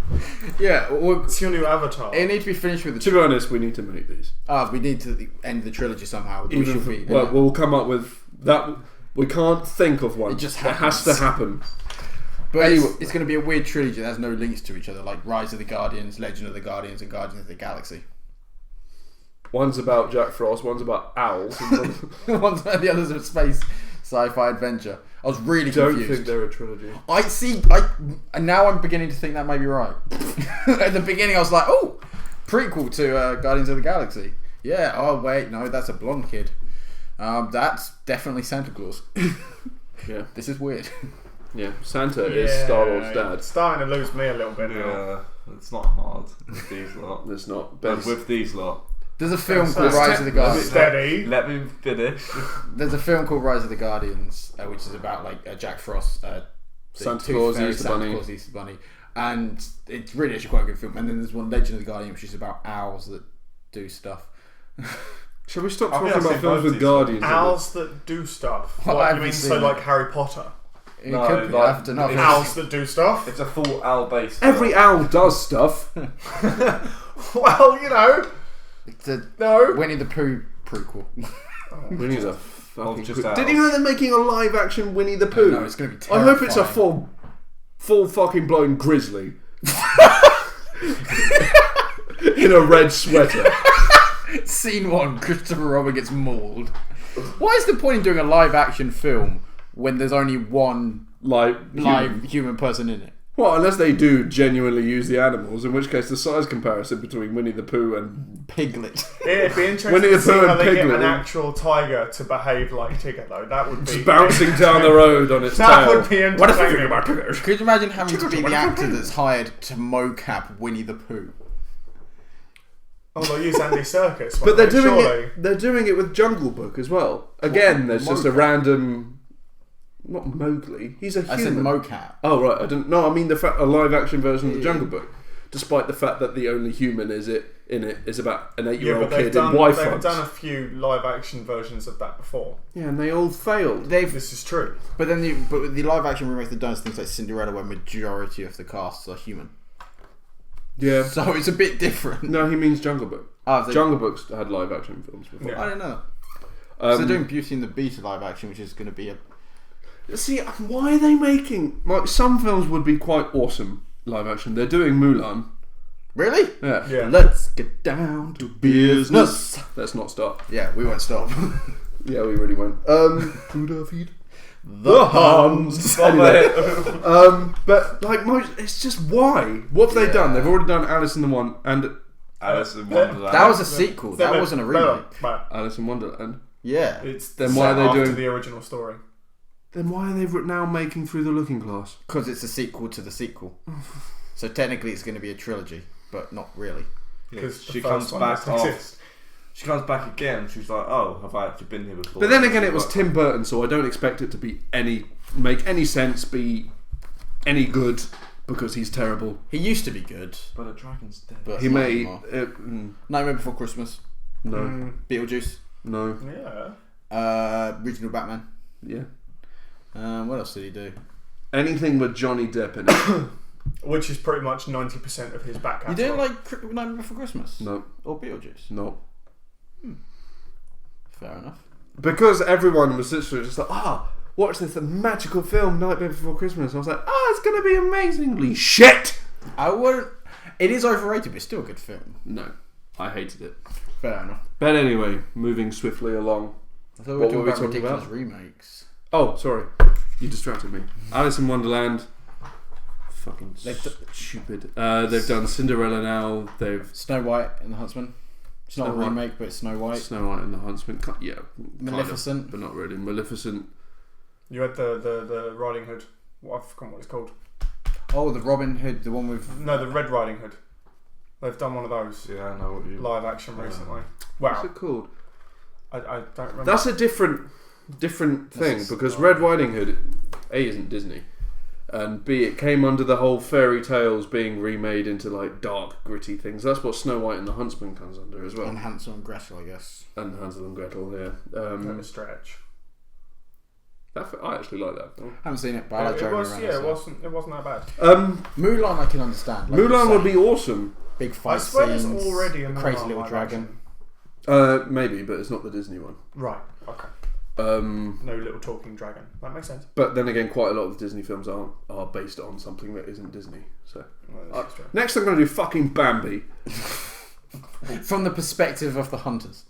Yeah, well, It's your new avatar. it needs to be finished with the To be honest, we need to make these. we need to end the trilogy somehow. We Even should for, be. well, we'll come up with that. We can't think of one. It just has to happens. happen. But Anyway. it's going to be a weird trilogy that has no links to each other, like Rise of the Guardians, Legend of the Guardians, and Guardians of the Galaxy. One's about Jack Frost. One's about owls. And one's, One's about the others of space sci-fi adventure. I was really don't confused. think they're a trilogy. I see. And now I'm beginning to think that may be right. At the beginning, I was like, "Oh, prequel to Guardians of the Galaxy." Yeah. Oh wait, no, that's a blonde kid. That's definitely Santa Claus. Yeah, This is weird. yeah. Santa is Star-Lord's dad. It's starting to lose me a little bit now. Yeah, it's not hard with these lot. It's not. But But with these lot. There's a film So called Rise of the Guardians. Steady. Let me finish. There's a film called Rise of the Guardians, which is about like Jack Frost, the Santa Tooth Claus, Fairy, Easter Santa Bunny. Claus, Easter Bunny, and it's really actually quite a good film. And then there's one Legend of the Guardian, which is about owls that do stuff. Shall we stop I think talking I've about seen films both with these. Guardians? Owls that do stuff. Well, I What, you haven't mean seen so it. like Harry Potter? It No, could be. like, I have to know. it's- Owls that do stuff? It's a full owl based. Every owl does stuff. Well, you know. It's a No. Winnie the Pooh prequel. Winnie the fucking just Pooh. owls. Did you know they're making a live action Winnie the Pooh? No, it's going to be I terrifying. hope it's a full fucking blown grizzly in a red sweater. Scene 1, Christopher Robin gets mauled. What is the point in doing a live action film when there's only one Like live human person in it? Well, unless they do genuinely use the animals, in which case the size comparison between Winnie the Pooh and Piglet. It'd be interesting Winnie the to see Pooh how and they get Piglet. an actual tiger to behave like Tigger, though. That would be bouncing down the road on its That tail. would be What if you entertaining. think about tigers? Could you imagine having to be the actor that's hired to mocap Winnie the Pooh? Oh, they'll use Andy Serkis. But they're won't they? doing Surely. it. They're doing it with Jungle Book as well. Again, there's just a Mocap? random. Not Mowgli. He's a I said human. mocap. Oh right, I didn't. No, I mean a live action version of the Jungle Book. Despite the fact that the only human in it is about an 8-year-old but they've kid done, in Y they've fronts. done a few live action versions of that before. Yeah, and they all failed. This is true. But then the live action remakes they've done is things like Cinderella, where majority of the casts are human. Yeah. So it's a bit different. No, he means Jungle Book. Oh, they- Jungle Book's had live action films before. Yeah. I don't know. So Um, they're doing Beauty and the Beast live action, which is going to be a. See, why are they making like some films would be quite awesome live action? They're doing Mulan. Really? Yeah. Yeah. Let's get down to business. Let's not stop. Yeah, we won't stop. Yeah, we really won't. Who'd I feed? The Hums. Anyway, but like it's just why? What have they done? They've already done Alice in the One and Alice in Wonderland. That was a sequel. That wasn't a remake. But Alice in Wonderland. Yeah. it's Then set why are they after doing- the original story? Then why are they now making Through the Looking Glass? Because it's a sequel to the sequel. So technically it's going to be a trilogy, but not really. Yeah, Because she comes back off. off. She comes back again. She's like, "Oh, have I actually been here before?" But then again, it was Like, Tim Burton, so I don't expect it to be make any sense, be any good, because he's terrible. He used to be good, But a dragon's dead. but He not may. anymore. No. Nightmare Before Christmas, Beetlejuice, No. Yeah. Original Batman. Yeah. What else did he do? Anything with Johnny Depp in it. Which is pretty much 90% of his back You catalogue. didn't like Nightmare Before Christmas? No. Or Beetlejuice? No. Fair enough. Because everyone was literally just like, watch this magical film, Nightmare Before Christmas. I was like, it's going to be amazingly shit! I wouldn't. It is overrated, but it's still a good film. No. I hated it. Fair enough. But anyway, moving swiftly along. I thought we What were were we talking about talking ridiculous about? remakes. Oh, sorry. You distracted me. Alice in Wonderland. Fucking stupid. They've done Cinderella now. They've Snow White and the Huntsman. It's not Snow a White. remake, but it's Snow White. Snow White and the Huntsman. Yeah. Maleficent. Kind of, but not really. Maleficent. You had the Riding Hood. I've forgotten what it's called. Oh, the Robin Hood, the one with. No, the Red Riding Hood. They've done one of those Yeah, I know what you. live action recently. What's Wow. it called? I don't remember. That's a different thing, because Red Riding Hood, A, isn't Disney, and B, it came under the whole fairy tales being remade into like dark, gritty things. That's what Snow White and the Huntsman comes under as well. And Hansel and Gretel, I guess. And Hansel and Gretel, yeah. Don't stretch. I actually like that film. Haven't seen it, but I like It Jeremy was, Renner. yeah, so. it wasn't that bad. Mulan, I can understand. Like Mulan you would say, be awesome. big I fight swear there's scenes, already a crazy Mulan little live dragon. action. Maybe, but it's not the Disney one. Right. Okay. No little talking dragon. That makes sense. But then again, quite a lot of the Disney films are based on something that isn't Disney. So Well, that's true. next, I'm going to do fucking Bambi. From the perspective of the hunters.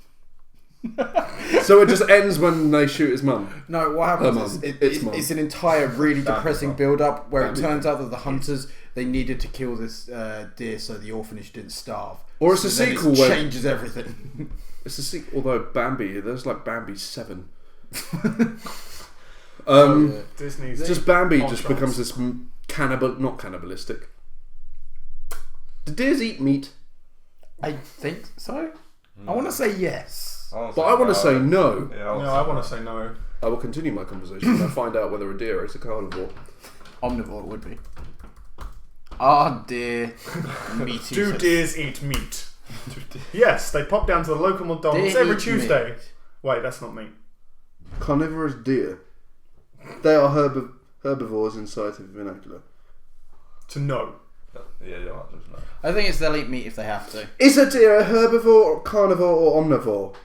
So it just ends when they shoot his mum. No, what happens Her is mum. it's, Mum. it's an entire really depressing build-up where Bambi. it turns out that the hunters, they needed to kill this deer so the orphanage didn't starve. Or it's a So then sequel it where changes everything. it's a sequel. Although Bambi, there's like Bambi 7. Disney's Just Bambi All just trans. becomes this not cannibalistic. Do deers eat meat? I think so. I want to say yes. But I want to say no. Yeah, No, I want to say no. I will continue my conversation when I find out whether a deer is a carnivore. Omnivore would be. Ah, dear. Meaty. Do deers eat meat? Yes, they pop down to the local McDonald's Deer every eat Tuesday. meat. Wait, that's not meat. Carnivorous deer. They are herbivores in scientific vernacular. To know. Yeah, your answer's no. I think it's they'll eat meat if they have to. Is a deer a herbivore, carnivore, or omnivore?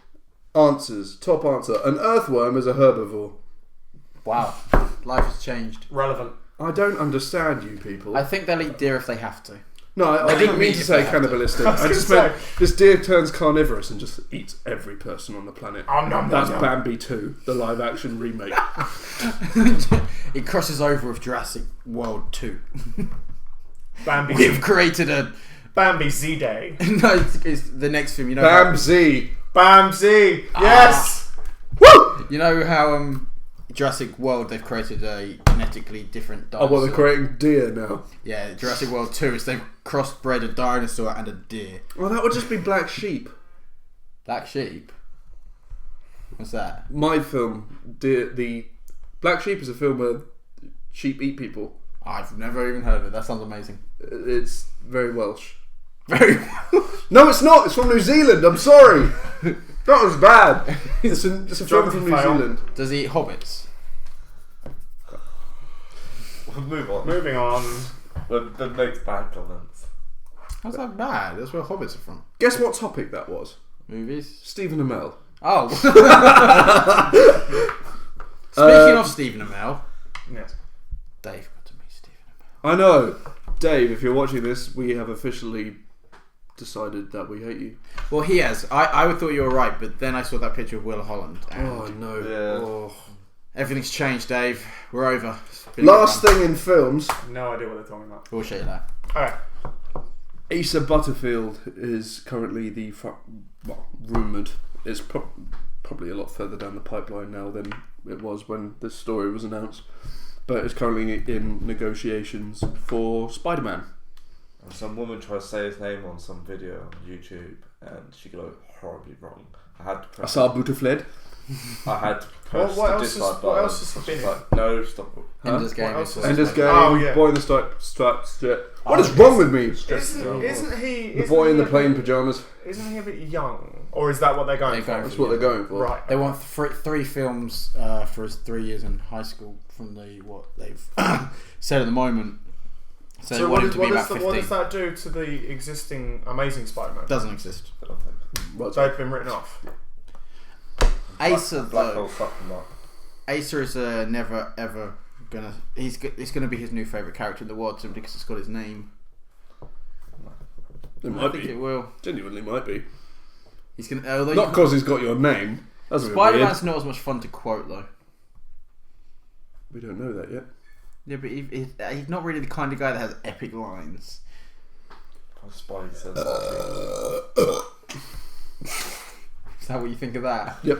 Answers. Top answer. An earthworm is a herbivore. Wow. Life has changed. Relevant. I don't understand you people. I think they'll eat deer if they have to. No, I They didn't eat mean meat to if say they have to. cannibalistic. I was I just gonna meant this deer turns carnivorous and just eats every person on the planet. Nom, nom, That's nom. Bambi 2, the live action remake. It crosses over with Jurassic World 2. Bambi. We've created a. Bambi Z Day. No, it's the next film. You know. Bamzi. Bamzi. Yes. Woo! You know how Jurassic World they've created a genetically different Oh, dinosaur. well, they're creating deer now. Yeah, Jurassic World 2 is they've crossbred a dinosaur and a deer. Well, that would just be black sheep. Black sheep. What's that? My film, the Black Sheep is a film where sheep eat people. I've never even heard of it. That sounds amazing. It's very Welsh. Very. No, it's not. It's from New Zealand. I'm sorry. That was bad. It's a film from New Fail. Zealand. Does he eat hobbits? We'll move on. Moving on. That makes bad comments. How's that bad? That's where hobbits are from. Guess what topic that was? Movies. Stephen Amell. Oh. Speaking of Stephen Amell, Yes. Dave got to meet Stephen Amell. I know. Dave, if you're watching this, we have officially decided that we hate you. Well, he has. I thought you were right, but then I saw that picture of Will Holland. And Oh, no. Yeah. Oh. everything's changed, Dave. We're over. It's been Last a good run. thing in films, No idea what they're talking about. We'll show you that. Alright. Asa Butterfield is currently rumoured. It's probably a lot further down the pipeline now than it was when this story was announced. But it's currently in negotiations for Spider-Man. And some woman tried to say his name on some video on YouTube, and she could go horribly wrong. I had to press. Asa Butterfled. I had to press What the else dislike is- button. what else has he been in? Like, no, stop. Ender's Game. What else is is- also Ender's like- Game. Oh, yeah. Boy in the striped shirt. What Oh, is wrong with me? Isn't he? The boy in the plain pajamas. Isn't he a bit young? Or is that what they're going They're for? going That's what they're going for. Right. They want three films for his 3 years in high school from what they've said at the moment. So, they So want what, him to be about 15. what does that do to the existing Amazing Spider-Man? Doesn't exist. What's They've been written off. Acer, Black Hole though. sucked them up. Acer is never ever gonna. It's gonna be his new favorite character in the world simply because it's got his name. It I might think be. it will. Genuinely might be. He's gonna. Although Not because he's got your name. That's a bit Spider-Man's weird. not as much fun to quote though. We don't know that yet. Yeah, but he's not really the kind of guy that has epic lines. Spidey says Is that what you think of that? Yep.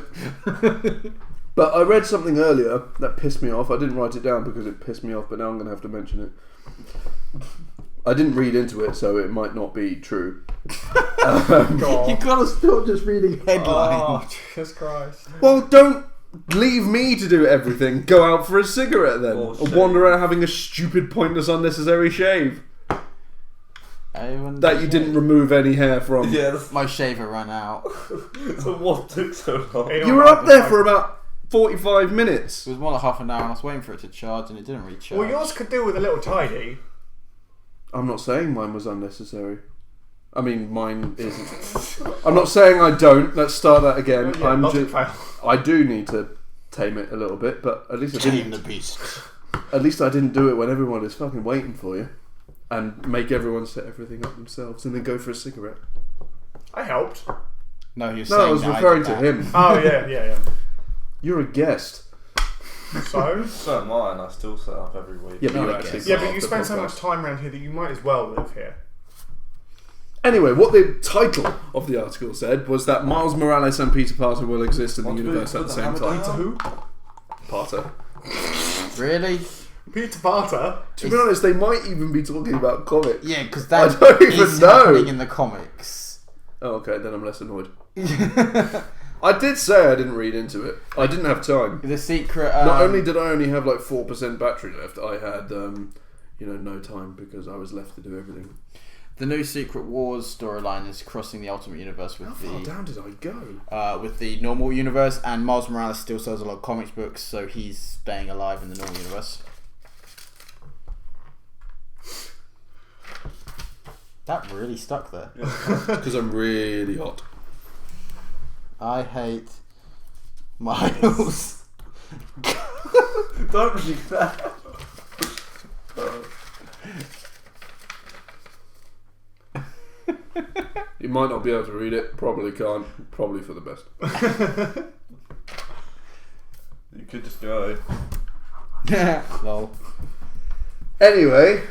But I read something earlier that pissed me off. I didn't write it down because it pissed me off, but now I'm going to have to mention it. I didn't read into it, so it might not be true. You gotta stop just reading headlines. Oh, Jesus Christ. Well, don't leave me to do everything. Go out for a cigarette then. Or Or shave. wander around having a stupid, pointless, unnecessary shave that you didn't remove any hair from. Yeah, that's, My shaver ran out. so what took so long? You were up there for about 45 minutes. It was more like half an hour and I was waiting for it to charge and it didn't recharge. Well, yours could do with a little tidy. I'm not saying mine was unnecessary. I mean, mine isn't. I'm not saying I don't. Let's start that again. Yeah, I'm logic just. fail. I do need to tame it a little bit, but at least I Tame didn't. the beast. At least I didn't do it when everyone is fucking waiting for you, and make everyone set everything up themselves, and then go for a cigarette. I helped. No, you're No, saying I was that referring did to that. him. Oh, yeah. You're a guest. So? So am I, and I still set up every week. Yeah, but No, you I actually. guess. Yeah, got but off you the spend so podcast. much time around here that you might as well live here. Anyway, what the title of the article said was that Miles Morales and Peter Parker will exist in the Want to universe put at the the same hammer time. down? Parker. Really? Peter Parker? To be honest, they might even be talking about comics. Yeah, because I that don't even is know. happening in the comics. Oh, okay, then I'm less annoyed. I did say I didn't read into it. I didn't have time. The secret. Not only did I only have like 4% battery left, I had no time because I was left to do everything. the new Secret Wars storyline is crossing the Ultimate Universe with How far down did I go? with the normal universe, and Miles Morales still sells a lot of comics books, so he's staying alive in the normal universe. That really stuck there. Because I'm really hot. I hate Miles. Don't read that. You might not be able to read it. Probably can't. Probably for the best. You could just go. Lol. Anyway,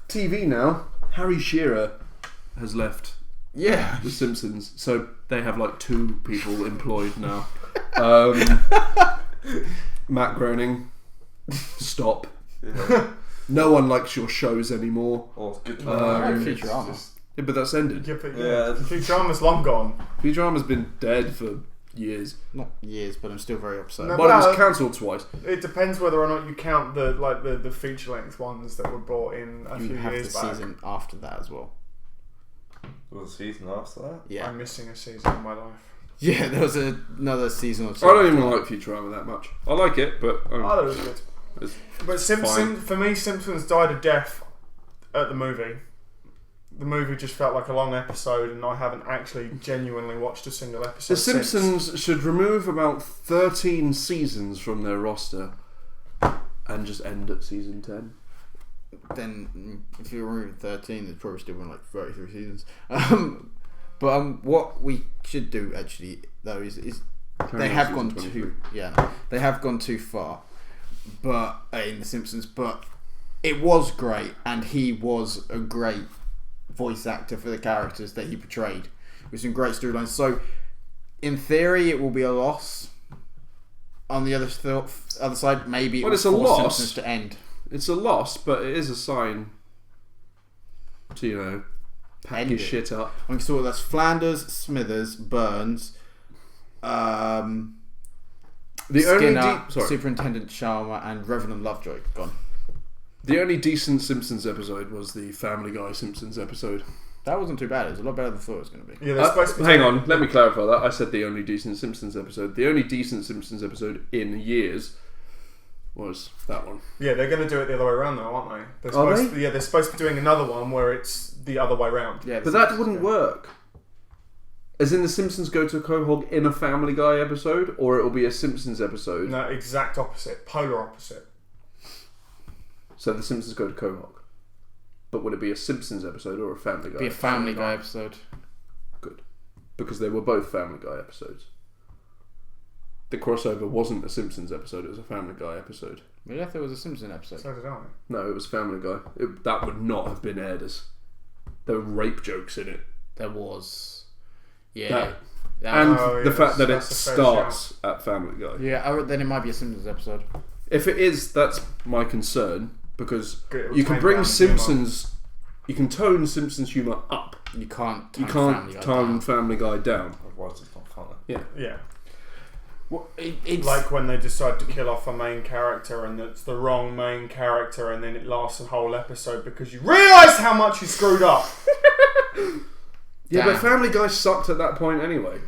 TV now. Harry Shearer has left Yeah. The Simpsons, so they have like 2 people employed now. Matt Groening, stop. Yeah. No one likes your shows anymore. Or good. Futurama. Yeah, but that's ended. Yeah, but Yeah. Futurama's long gone. Futurama's been dead for years. Not years, but I'm still very upset. No. Well, it was Well, cancelled twice. It depends whether or not you count the feature length ones that were brought in a You few have the years back. season after that as well. There was a season after that. Yeah. I'm missing a season in my life. Yeah, there was another season or I two. don't even like Futurama that much. I like it, but Oh, that was good. it's But fine. for me, Simpsons died a death at the movie. The movie just felt like a long episode, and I haven't actually genuinely watched a single episode. The Simpsons should remove about 13 seasons from their roster and just end at season 10. Then, if you remove 13, there's probably still been like 33 seasons. What we should do actually, though, is they have gone too they have gone too far, but in The Simpsons. But it was great, and he was a great voice actor for the characters that he portrayed, with some great storylines. So, in theory, it will be a loss. On the other side, maybe Well, it it's a will force loss. Simpsons to end. It's a loss, but it is a sign to, Pack end your it. shit up. I mean, so that's Flanders, Smithers, Burns, The Skinner, only Superintendent Sharma, and Reverend Lovejoy gone. the only decent Simpsons episode was the Family Guy Simpsons episode. That wasn't too bad. It was a lot better than I thought it was going to be. Yeah, they're supposed to be Hang on, let me clarify that. I said the only decent Simpsons episode. The only decent Simpsons episode in years was that one. Yeah, they're going to do it the other way around, though, aren't they? They're Are supposed they? To, yeah, they're supposed to be doing another one where it's the other way round. Yeah, But that wouldn't work. As in, the Simpsons go to Quahog in a Family Guy episode, or it will be a Simpsons episode. No, exact opposite, polar opposite. So the Simpsons go to Quahog. But would it be a Simpsons episode or a Family Guy? be a Family Guy episode. Good. Because they were both Family Guy episodes. The crossover wasn't a Simpsons episode, it was a Family Guy episode. Maybe I thought it was a Simpson episode. So did I. No, it was Family Guy. That would not have been aired as. There were rape jokes in it. There was. Yeah. That- That And was- Oh, the yeah, fact that it that's a fair starts at Family Guy. yeah, then it might be a Simpsons episode. If it is, that's my concern. Because Good, it you can tame bring down the Simpsons. You can tone Simpsons humour up. You can't. You Family can't Guy tone down. Family Guy down. Otherwise, it's not funny. Yeah. Well, it's Like when they decide to kill off a main character and it's the wrong main character and then it lasts a whole episode because you realise how much you screwed up. Yeah, Damn. but Family Guy sucked at that point anyway.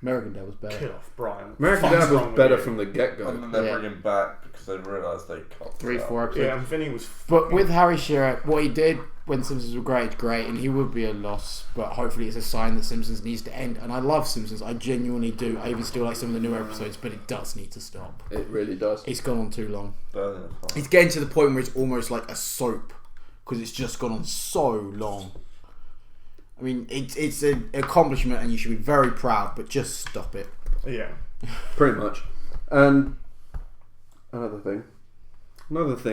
American Dad was better. Kill off Brian. American Fuck's Dad wrong was with better you? from the get-go. And then they Yeah. bring him back because they realise they can't. 3-4 episodes. Yeah, and Vinny was. But with Harry Shearer, what he did when Simpsons were great, and he would be a loss. But hopefully, it's a sign that Simpsons needs to end. And I love Simpsons, I genuinely do. I even still like some of the newer episodes, but it does need to stop. It really does. It's gone on too long. Burning it. It's getting to the point where it's almost like a soap because it's just gone on so long. I mean, it's an accomplishment, and you should be very proud. But just stop it. Yeah. Pretty much. And another thing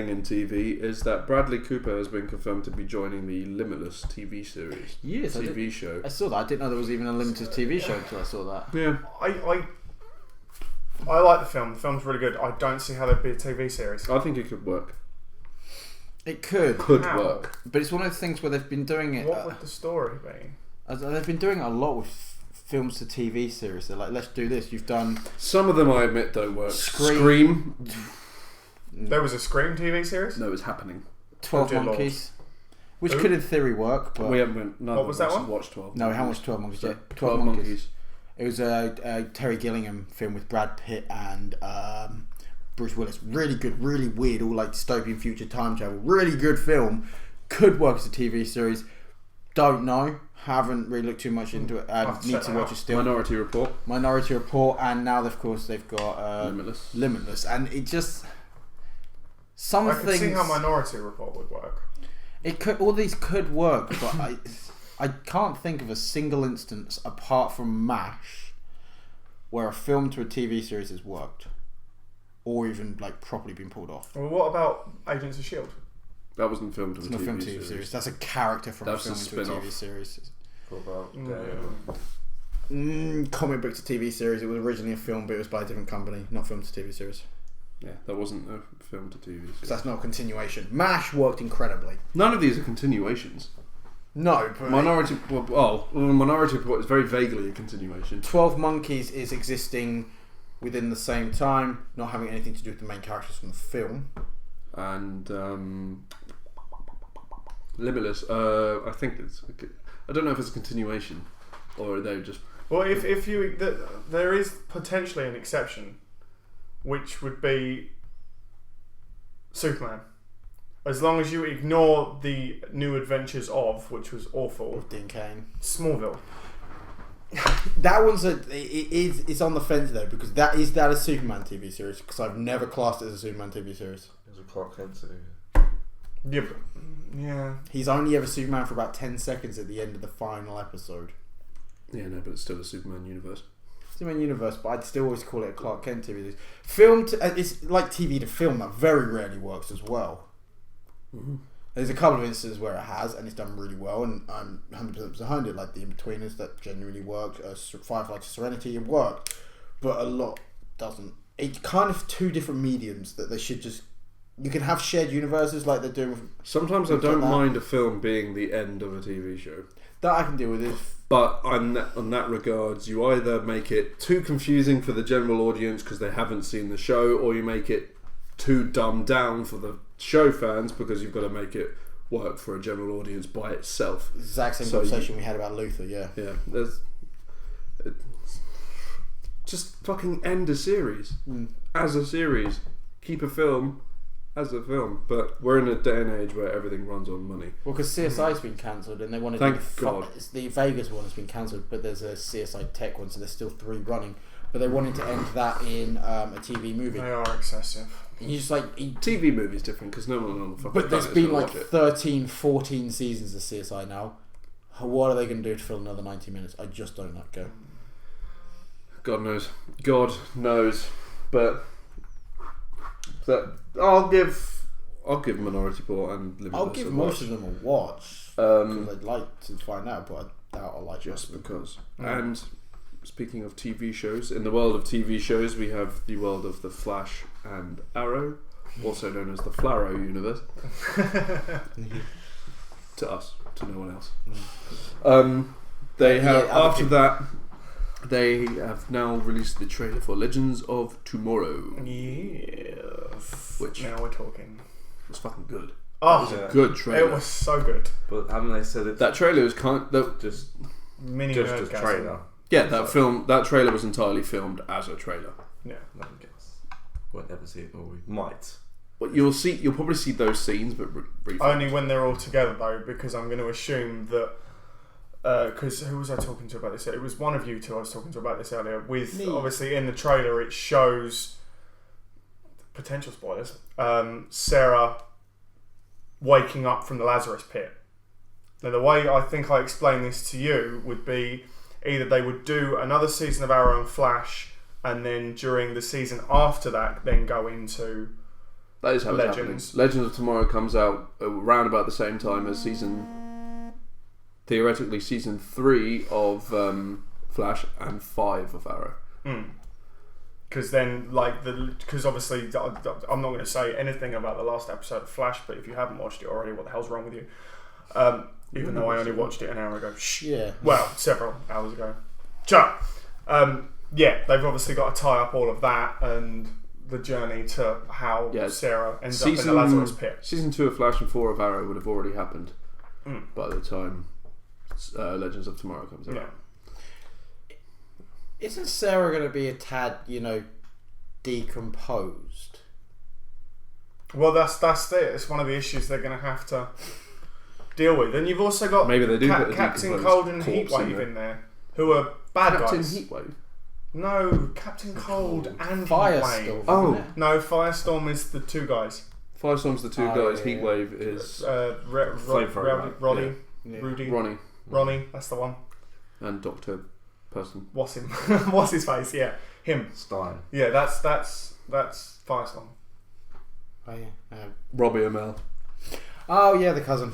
in TV is that Bradley Cooper has been confirmed to be joining the Limitless TV series. Yes, I TV show. I saw that. I didn't know there was even a limited TV show until I saw that. Yeah. I like the film. The film's really good. I don't see how there'd be a TV series. I think it could work. It could, Could work. but it's one of the things where they've been doing it. What would the story be? They've been doing it a lot with films to TV series. They're like, let's do this. You've done Some of them I admit don't work. Scream. There was a Scream TV series? No, it's happening. 12 Oh, dear Lord. Monkeys, which Who? could in theory work, but We haven't. None What of was us that have one? watched 12. no, we haven't watched 12 Monkeys So, yet. 12 Monkeys. It was a Terry Gilliam film with Brad Pitt and Bruce Willis. Really good, really weird, all like dystopian future time travel. Really good film. Could work as a TV series. Don't know. Haven't really looked too much into it. I'll have to Need check to that watch out. it still. Minority Report. Minority Report, and now of course they've got Limitless. Limitless, and it just some I can things. see how Minority Report would work. It could, all these could work, but I can't think of a single instance apart from MASH where a film to a TV series has worked, or even like properly been pulled off. Well, what about Agents of S.H.I.E.L.D.? That wasn't filmed to It's a not TV film to a series. That's a character from That's a a film to a TV spin-off. series. What about Comic book to TV series. It was originally a film, but it was by a different company, not film to TV series. Yeah, that wasn't a film to TV. Because that's not a continuation. MASH worked incredibly. None of these are continuations. No, but Minority Report is very vaguely a continuation. 12 Monkeys is existing within the same time, not having anything to do with the main characters from the film. And Limitless, I think it's. I don't know if it's a continuation or they just. Well, if you there is potentially an exception, which would be Superman, as long as you ignore the New Adventures of, which was awful, Dean Cain. Smallville. That one's it's on the fence though, because that a Superman TV series, because I've never classed it as a Superman TV series. There's a Clark Kent series. Yeah, but, yeah. He's only ever Superman for about 10 seconds at the end of the final episode. Yeah, no, but it's still a Superman universe. Superman universe, but I'd still always call it a Clark Kent TV series. Film to, it's like TV to film that very rarely works as well. Mm-hmm. There's a couple of instances where it has, and it's done really well, and I'm 100% behind it. Like the In-Betweeners, that genuinely worked. Firefly to Serenity, it worked, but a lot doesn't. It's kind of two different mediums that they should just You can have shared universes like they're doing with... Sometimes I Things like don't that. mind a film being the end of a TV show. That I can deal with. But on that regards, you either make it too confusing for the general audience because they haven't seen the show, or you make it too dumbed down for the show fans because you've got to make it work for a general audience by itself. Exact same So conversation we had about Luther, yeah. Yeah, just fucking end a series as a series. Keep a film as a film. But we're in a day and age where everything runs on money. Well, because CSI's been cancelled and they wanted Thank to... God. The Vegas one has been cancelled, but there's a CSI Tech one, so there's still 3 running. But they wanted to end that in a TV movie. They are excessive. And you just like... TV movie's different because no one on the fucking But there's planet's been gonna like watch it. 13, 14 seasons of CSI now. What are they going to do to fill another 90 minutes? I just don't know. Go. God knows. God knows. But I'll give Minority Report and Limitless I'll give a most watch. of them a watch. Because I'd like to find out, but I doubt I'll like Just most of them. because. And speaking of TV shows, in the world of TV shows, we have the world of The Flash and Arrow, also known as the Flarrow universe. To us, to no one else. They have after that. They have now released the trailer for Legends of Tomorrow. Yes. Which- now we're talking. It was fucking good. Oh, Yeah. Good trailer. it was so good. But haven't they said it's That trailer was just Mini just a nerdgasm. trailer? that trailer was entirely filmed as a trailer. Yeah. No one guess. Won't ever see it, or we might. But you'll probably see those scenes, but briefly. Only when they're all together though, because I'm going to assume that. Because who was I talking to about this? It was one of you two I was talking to about this earlier. With Me. obviously in the trailer, it shows potential spoilers. Sarah waking up from the Lazarus pit. Now, the way I think I explain this to you would be either they would do another season of Arrow and Flash, and then during the season after that, then go into That is how it's happening. Legends. Legends of Tomorrow comes out around about the same time as theoretically season 3 of Flash and 5 of Arrow. Because then, because obviously, I'm not going to say anything about the last episode of Flash, but if you haven't watched it already, what the hell's wrong with you? Even though I only watched it an hour ago. Yeah. Well, several hours ago. Chuck. Yeah, they've obviously got to tie up all of that and the journey to how Sarah ends up in the Lazarus pit. Season 2 of Flash and 4 of Arrow would have already happened by the time Legends of Tomorrow comes out. Yeah. Isn't Sarah going to be a tad, decomposed? Well, that's it. It's one of the issues they're going to have to deal with. And you've also got Maybe they do put a Captain decomposed Cold and corpse Heatwave in in there, who are bad Captain guys. Heatwave? No, Captain Cold and Firestorm. Heatwave. Oh. isn't it? No, Firestorm is the two guys. Firestorm's the two Oh, guys. yeah, yeah. Heatwave is Flamethrower, Roddy, Ronnie Ronnie, that's the one. and Doctor Person. What's him? What's his face? Yeah, him. Stein. Yeah, that's Firestorm. Oh, yeah. Robbie Amell. Oh, yeah, the cousin.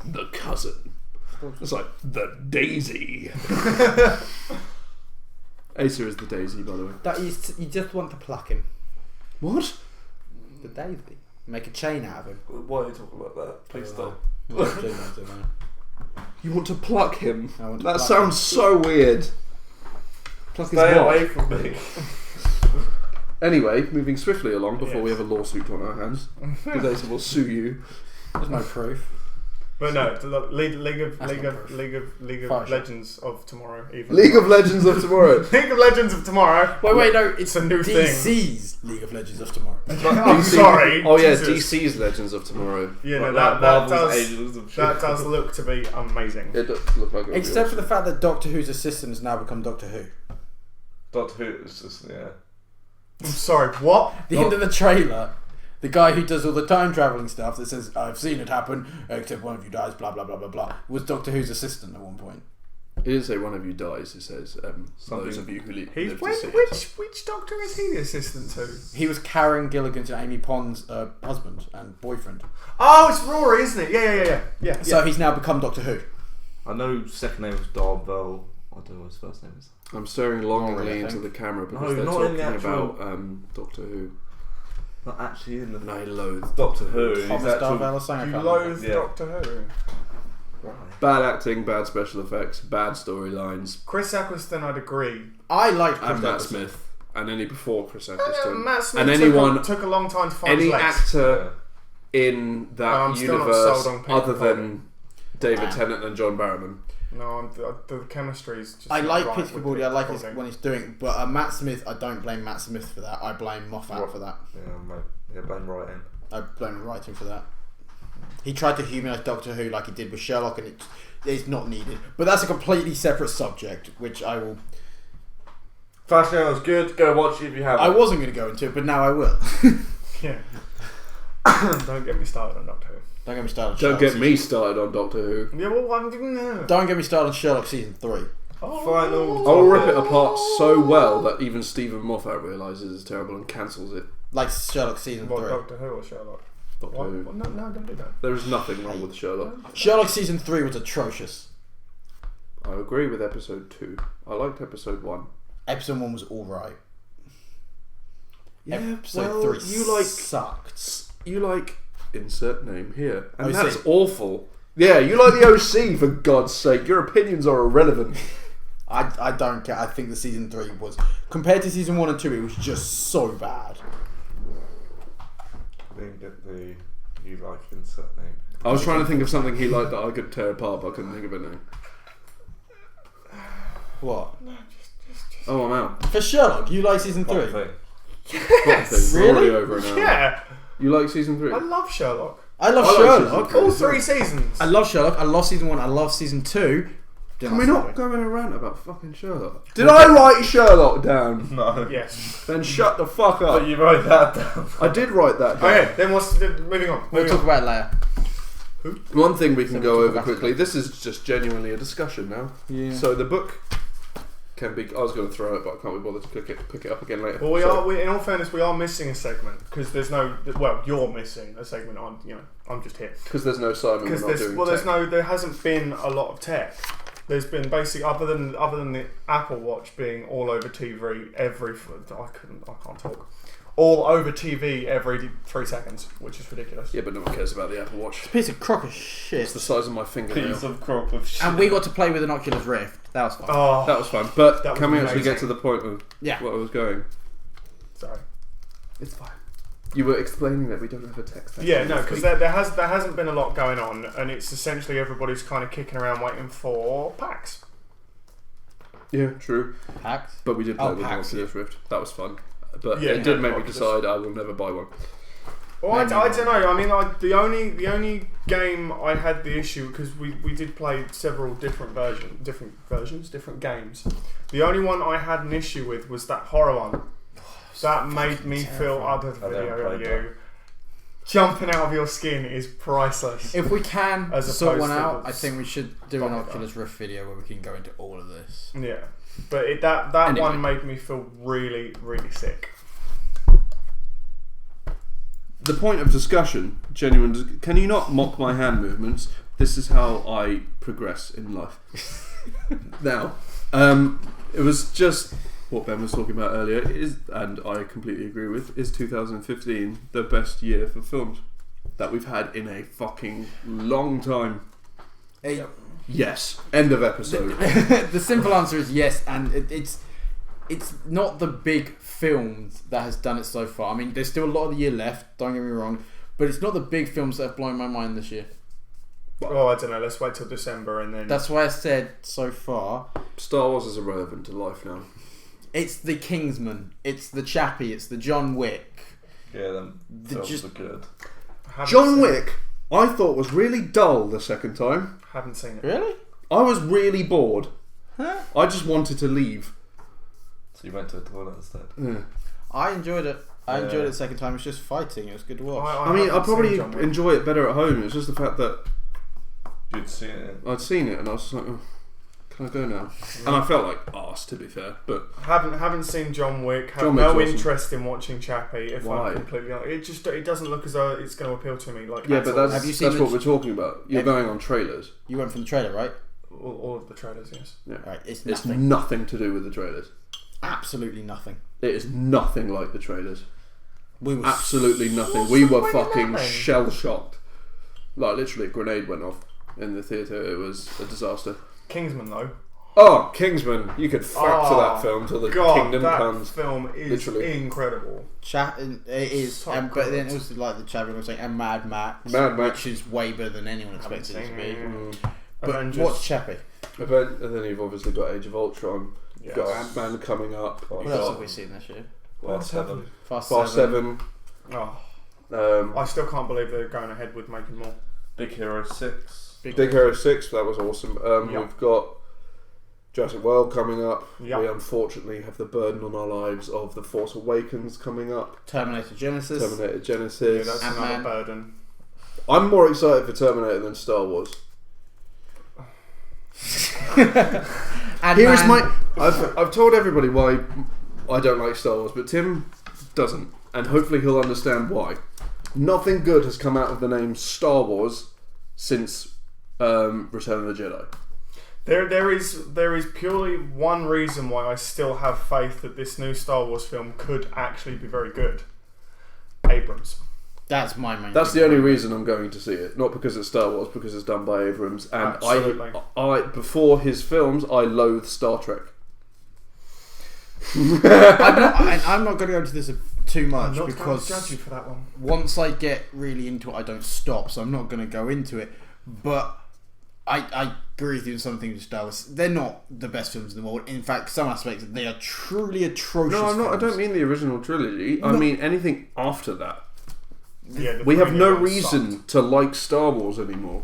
The cousin. It's like the Daisy. Asa is the Daisy, by the way. That you just want to pluck him. What? The Daisy. Make a chain out of him. Why are you talking about that? Please stop. You want to pluck him? I want to That pluck sounds so weird. Pluck his Stay what? away from me. Anyway, moving swiftly along before we have a lawsuit on our hands. Because Asa will sue you. There's no proof. But no, the League of Fire Legends of Tomorrow. Even League of Legends of Tomorrow. League of Legends of Tomorrow. Wait, no, It's a new thing. DC's League of Legends of Tomorrow. I'm sorry. Oh yeah, Jesus. DC's Legends of Tomorrow. Yeah, no, Like that Marvel's does Agents of that Shield. does look to be amazing. It does look like it. Except for the fact that Doctor Who's assistant has now become Doctor Who. Doctor Who is just I'm sorry. What? The end of the trailer, the guy who does all the time travelling stuff that says, I've seen it happen, except one of you dies, blah, blah, blah, blah, blah, was Doctor Who's assistant at one point. It didn't say one of you dies. It says those of you who live He's to see it. which Doctor is he the assistant to? He was Karen Gilligan's and Amy Pond's husband and boyfriend. Oh, it's Rory, isn't it? Yeah. So he's now become Doctor Who. I know his second name was Darvel. I don't know what his first name is. I'm staring longingly Rory, I into think. the camera because No, they're not in talking the actual- about Doctor Who. Not actually in the No, he loathes Doctor Who. He's Thomas actual- Darvell or something. I You can't loathe Yeah. Doctor Who. Why? bad acting, bad special effects, bad storylines, Chris Eccleston, I'd agree. I liked and Chris Matt Eccleston. Smith, and any before Chris Eccleston, Matt Smith and anyone, took a long time to find any his legs. actor in that I'm still not universe sold on Peter other Capaldi. than David Tennant and John Barrowman. No, the chemistry is just. I not like right Peter with Capaldi. I like his, Capaldi. when he's doing, but Matt Smith. I don't blame Matt Smith for that. I blame Moffat Right. for that. Yeah, blame writing. I blame the writing for that. He tried to humanise Doctor Who like he did with Sherlock, and it's not needed. But that's a completely separate subject, which I will. Flash Arrow's good. Go watch it if you haven't. I wasn't going to go into it, but now I will. Yeah. Don't get me started on Doctor Who. Don't get me started. On Don't Sherlock get season- me started on Doctor Who. Yeah, well, I'm giving no. Don't get me started on Sherlock season 3. Final. I will rip it apart so well that even Stephen Moffat realises it's terrible and cancels it. Like Sherlock season What, 3. Doctor Who or Sherlock? Doctor What? Who. Well, no, don't do that. There is nothing wrong with Sherlock. Sherlock season 3 was atrocious. I agree with episode 2. I liked episode 1. Episode 1 was alright. Yeah, Episode well, 3 you like sucked. you like insert name here, and OC. that's awful. Yeah, you like the OC for God's sake. Your opinions are irrelevant. I don't care. I think the season 3 was, compared to season 1 and 2, it was just so bad. Didn't get the you like insert name. I was trying to think of something he liked that I could tear apart, but I couldn't think of it now. What? Oh, I'm out. For Sherlock, you like season 3? Thing. Yes. Really? Already over an hour. Yeah, You like season 3? I love Sherlock. I love I like Sherlock. season All 3 seasons. I love Sherlock. I love season 1. I love season 2. Can we not go in a rant about fucking Sherlock? Did I write Sherlock down? No. Yes. Then shut the fuck up. But you wrote that down. I did write that down. Okay, then moving on. We'll Moving talk on. about it later. One thing we can go we'll talk over about quickly. This is just genuinely a discussion now. Yeah. So the book can be. I was going to throw it, but I can't be bothered to pick it up again later. Well, So- in all fairness, we are missing a segment because there's no. Well, you're missing a segment. I'm just here because there's no Simon. because We're not doing tech. there hasn't been a lot of tech. There's been basically other than the Apple Watch being all over TV I can't talk. All over TV every 3 seconds, which is ridiculous. Yeah, but no one cares about the Apple Watch. Piece of crock of shit. It's the size of my fingernail. Piece of crop of shit. And we got to play with an Oculus Rift. That was fun. Oh, That was fun. But That was can we actually amazing. get to the point of Yeah. what I was going? sorry. It's fine. You were explaining that we don't have a text. Yeah, no, because there hasn't been a lot going on, and it's essentially everybody's kind of kicking around waiting for PAX. Yeah, true. Hacks. But we did play Oh, with the PAX, Oculus Rift. That was fun. But Yeah, it did make me Oculus. decide I will never buy one. Well, I don't know. I mean, the only game I had the issue because we did play several different games. The only one I had an issue with was that horror one. That made me feel other I never video of played you. Jumping out of your skin is priceless. If we can As sort opposed one to out, the I think we should do an fuck it Oculus Rift video where we can go into all of this. Yeah, but that Anyway. one made me feel really, really sick. The point of discussion, genuine. Can you not mock my hand movements? This is how I progress in life. Now, it was just what Ben was talking about earlier. Is, and I completely agree with, is 2015 the best year for films that we've had in a fucking long time? Hey, Yes. End of episode. the simple answer is yes, and it's not the big films that has done it so far. I mean, there's still a lot of the year left. Don't get me wrong, but it's not the big films that have blown my mind this year. Oh, I don't know. Let's wait till December and then. That's why I said so far. Star Wars is irrelevant to life now. It's the Kingsman. It's the Chappie. It's the John Wick. Yeah, them films just- are good. Haven't John seen- Wick, I thought was really dull the second time. Haven't seen it. Really? I was really bored. Huh? I just wanted to leave. So you went to the toilet instead. Yeah. I enjoyed it. I Yeah. enjoyed it the second time. It's just fighting. It was good to watch. I mean, I haven't probably seen John Wick. enjoy it better at home. It's just the fact that You'd seen it. I'd seen it and I was just like, oh, can I go now? And I felt like arse, to be fair. But Haven't seen John Wick. Have John no Wick's awesome. interest in watching Chappie. If Why? I'm completely honest, it doesn't look as though it's going to appeal to me. Like yeah, at but all. that's Have you seen that's the- what we're talking about. You're Have- going on trailers. You went from the trailer, right? all of the trailers. Yes. Yeah. Right. It's It's nothing. nothing to do with the trailers. Absolutely nothing. It is nothing like the trailers. We were Absolutely nothing. What's We the were point in that, fucking then? shell shocked. Like literally, a grenade went off in the theatre. It was a disaster. Kingsman though. Oh, Kingsman! You could fuck to Oh, that film till the God, kingdom that comes. film is Literally. incredible. It is, So but then good. also like the Chadwick was saying, and Mad Max, Mad Max. which is way better than anyone expected it to be. But Avengers. what's Chappie? And then you've obviously got Age of Ultron. You've got Yes. Ant-Man coming up. What You've else got have we seen this year? Part 7. Fast Fast 7. Oh, I still can't believe they're going ahead with making more. Big Hero 6. Big Hero 6, that was awesome. Yeah. We've got Jurassic World coming up. Yeah. We unfortunately have the burden on our lives of The Force Awakens coming up. Terminator Genesis. Terminator Yeah, Genesis. that's Ant-Man. another burden. I'm more excited for Terminator than Star Wars. Here's my. I've told everybody why I don't like Star Wars, but Tim doesn't, and hopefully he'll understand why. Nothing good has come out of the name Star Wars since Return of the Jedi. There is purely one reason why I still have faith that this new Star Wars film could actually be very good. Abrams. That's my main. That's thing. the only reason I'm going to see it. Not because it's Star Wars, because it's done by Abrams. And Absolutely. I before his films, I loathe Star Trek. I'm not going to go into this too I'm much not going because to judge you for that one. once I get really into it, I don't stop. So I'm not going to go into it. But I agree with you on some things with Star Wars. They're not the best films in the world. In fact, some aspects they are truly atrocious. No, I'm not. I films. don't mean the original trilogy. I No. mean anything after that. Yeah, the We have three no new ones reason sucked. to like Star Wars anymore.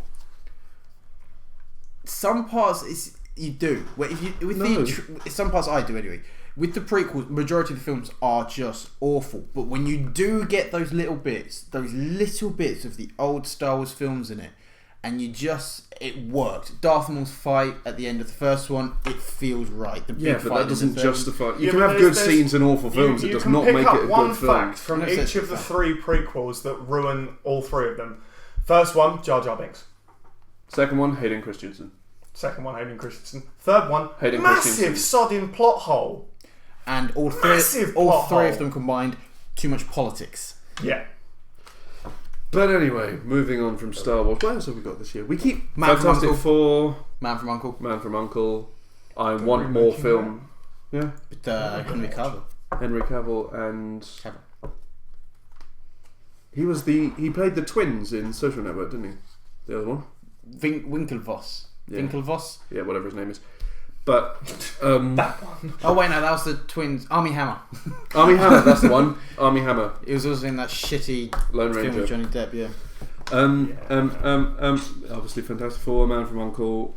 Some parts is you do. Well, if you with No. some parts I do anyway. With the prequels, majority of the films are just awful. But when you do get those little bits of the old Star Wars films in it, and it worked. Darth Maul's fight at the end of the first one, it feels right. The Yeah, big but fight that in the doesn't third- justify. You Yeah, can but have good there's- scenes in awful films. It does can not pick make up it a one good film. fact from No, each it's of the fact. 3 prequels that ruin all 3 of them. First one, Jar Jar Binks. Second one, Hayden Christensen. Second one, Hayden Christensen. Third one, Hayden massive Christensen. sodding plot hole. And all Massive three plot hole. of them combined, too much politics. Yeah. But anyway, moving on from Star Wars. What else have we got this year? We keep Man from Fantastic Uncle. Four, Man from Uncle, Man from Uncle. I want more remaking film. Yeah, with Henry Cavill. Henry Cavill and Cavill. he played the twins in Social Network, didn't he? The other one. Winklevoss. Yeah. Winklevoss. Yeah, whatever his name is. But That one. Oh wait, no, that was the twins. Army Hammer. Army Hammer, that's the one. Army Hammer, It was also in that shitty Lone film Ranger. with Johnny Depp. Yeah. Obviously Fantastic Four, Man from Uncle.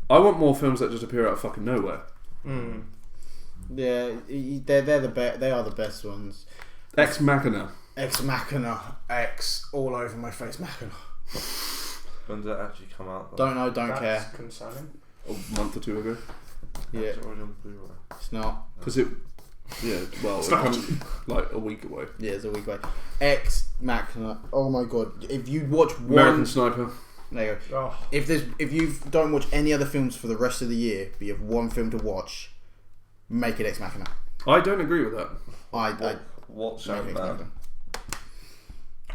I want more films that just appear out of fucking nowhere. Mm. Yeah, they're the best. They are the best ones. Ex Machina. Ex Machina, X all over my face. Machina. When did it actually come out? though? Don't know, don't That's care. concerning. A month or two ago. Yeah, It's already on Blu-ray. it's not. Because it. Yeah, well, it comes like a week away. Yeah, it's a week away. Ex Machina. Oh my god! If you watch one, American Sniper. there you go. Oh, If you don't watch any other films for the rest of the year, but you have one film to watch, make it Ex Machina. I don't agree with that. I What's make that, it Ex man? Machina.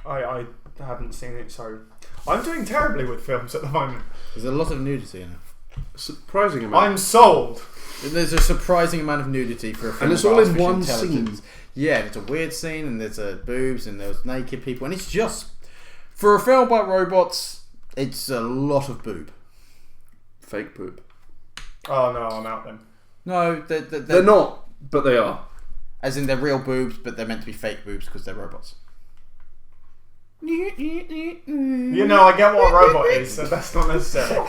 I haven't seen it, so I'm doing terribly with films at the moment. There's a lot of nudity in it. Surprising amount. I'm sold. There's a surprising amount of nudity for a film. And it's of all in artificial one intelligence. scene. Yeah, and it's a weird scene, and there's boobs, and there's naked people, and it's just for a film about robots. It's a lot of boob. Fake poop. Oh no, I'm out then. No, They're not, but they are. as in they're real boobs, but they're meant to be fake boobs because they're robots. You know, I get what a robot is, so that's not necessary.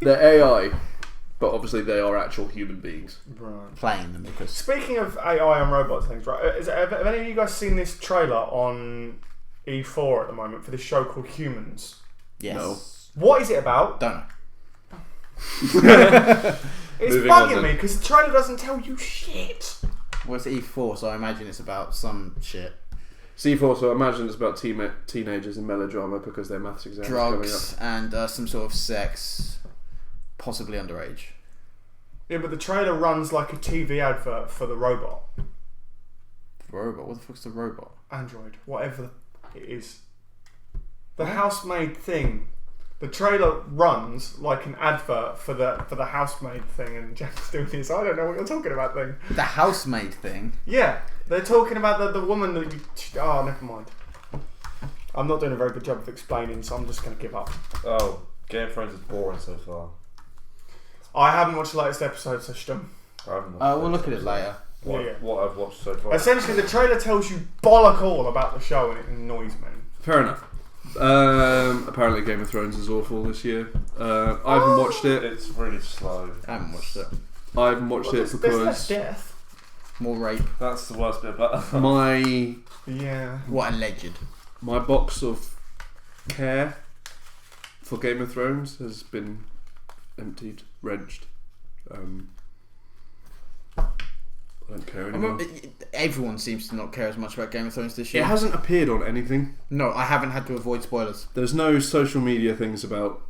They're AI, but obviously they are actual human beings. Right. Playing them because Speaking of AI and robot things, right? Have any of you guys seen this trailer on E4 at the moment for this show called Humans? yes, No. What is it about? don't know. It's Moving on bugging then. me because the trailer doesn't tell you shit. Well, it's E4, so I imagine it's about some shit. C4, so I imagine it's about teenagers in melodrama because their maths exams coming Drugs and some sort of sex, possibly underage. Yeah, but the trailer runs like a TV advert for the robot. Robot? What the fuck's the robot? Android, whatever it is. The housemaid thing. The trailer runs like an advert for the housemaid thing, and Jack's doing this. I don't know what you're talking about thing. The housemaid thing? Yeah, they're talking about the woman that you... Oh, never mind. I'm not doing a very good job of explaining, so I'm just going to give up. Oh, Game of Thrones is boring so far. I haven't watched the latest episode, so stum. I haven't watched We'll look at it later. What I've watched so far. Essentially, the trailer tells you bollock all about the show, and it annoys me. Fair enough. Apparently Game of Thrones is awful this year. I haven't watched it. It's really slow. I haven't watched it. I haven't watched it There's less because death. More rape. That's the worst bit about it. Yeah. What alleged? my box of care for Game of Thrones has been emptied, wrenched. I don't care anymore. Everyone seems to not care as much about Game of Thrones this year. It hasn't appeared on anything. No, I haven't had to avoid spoilers. There's no social media things about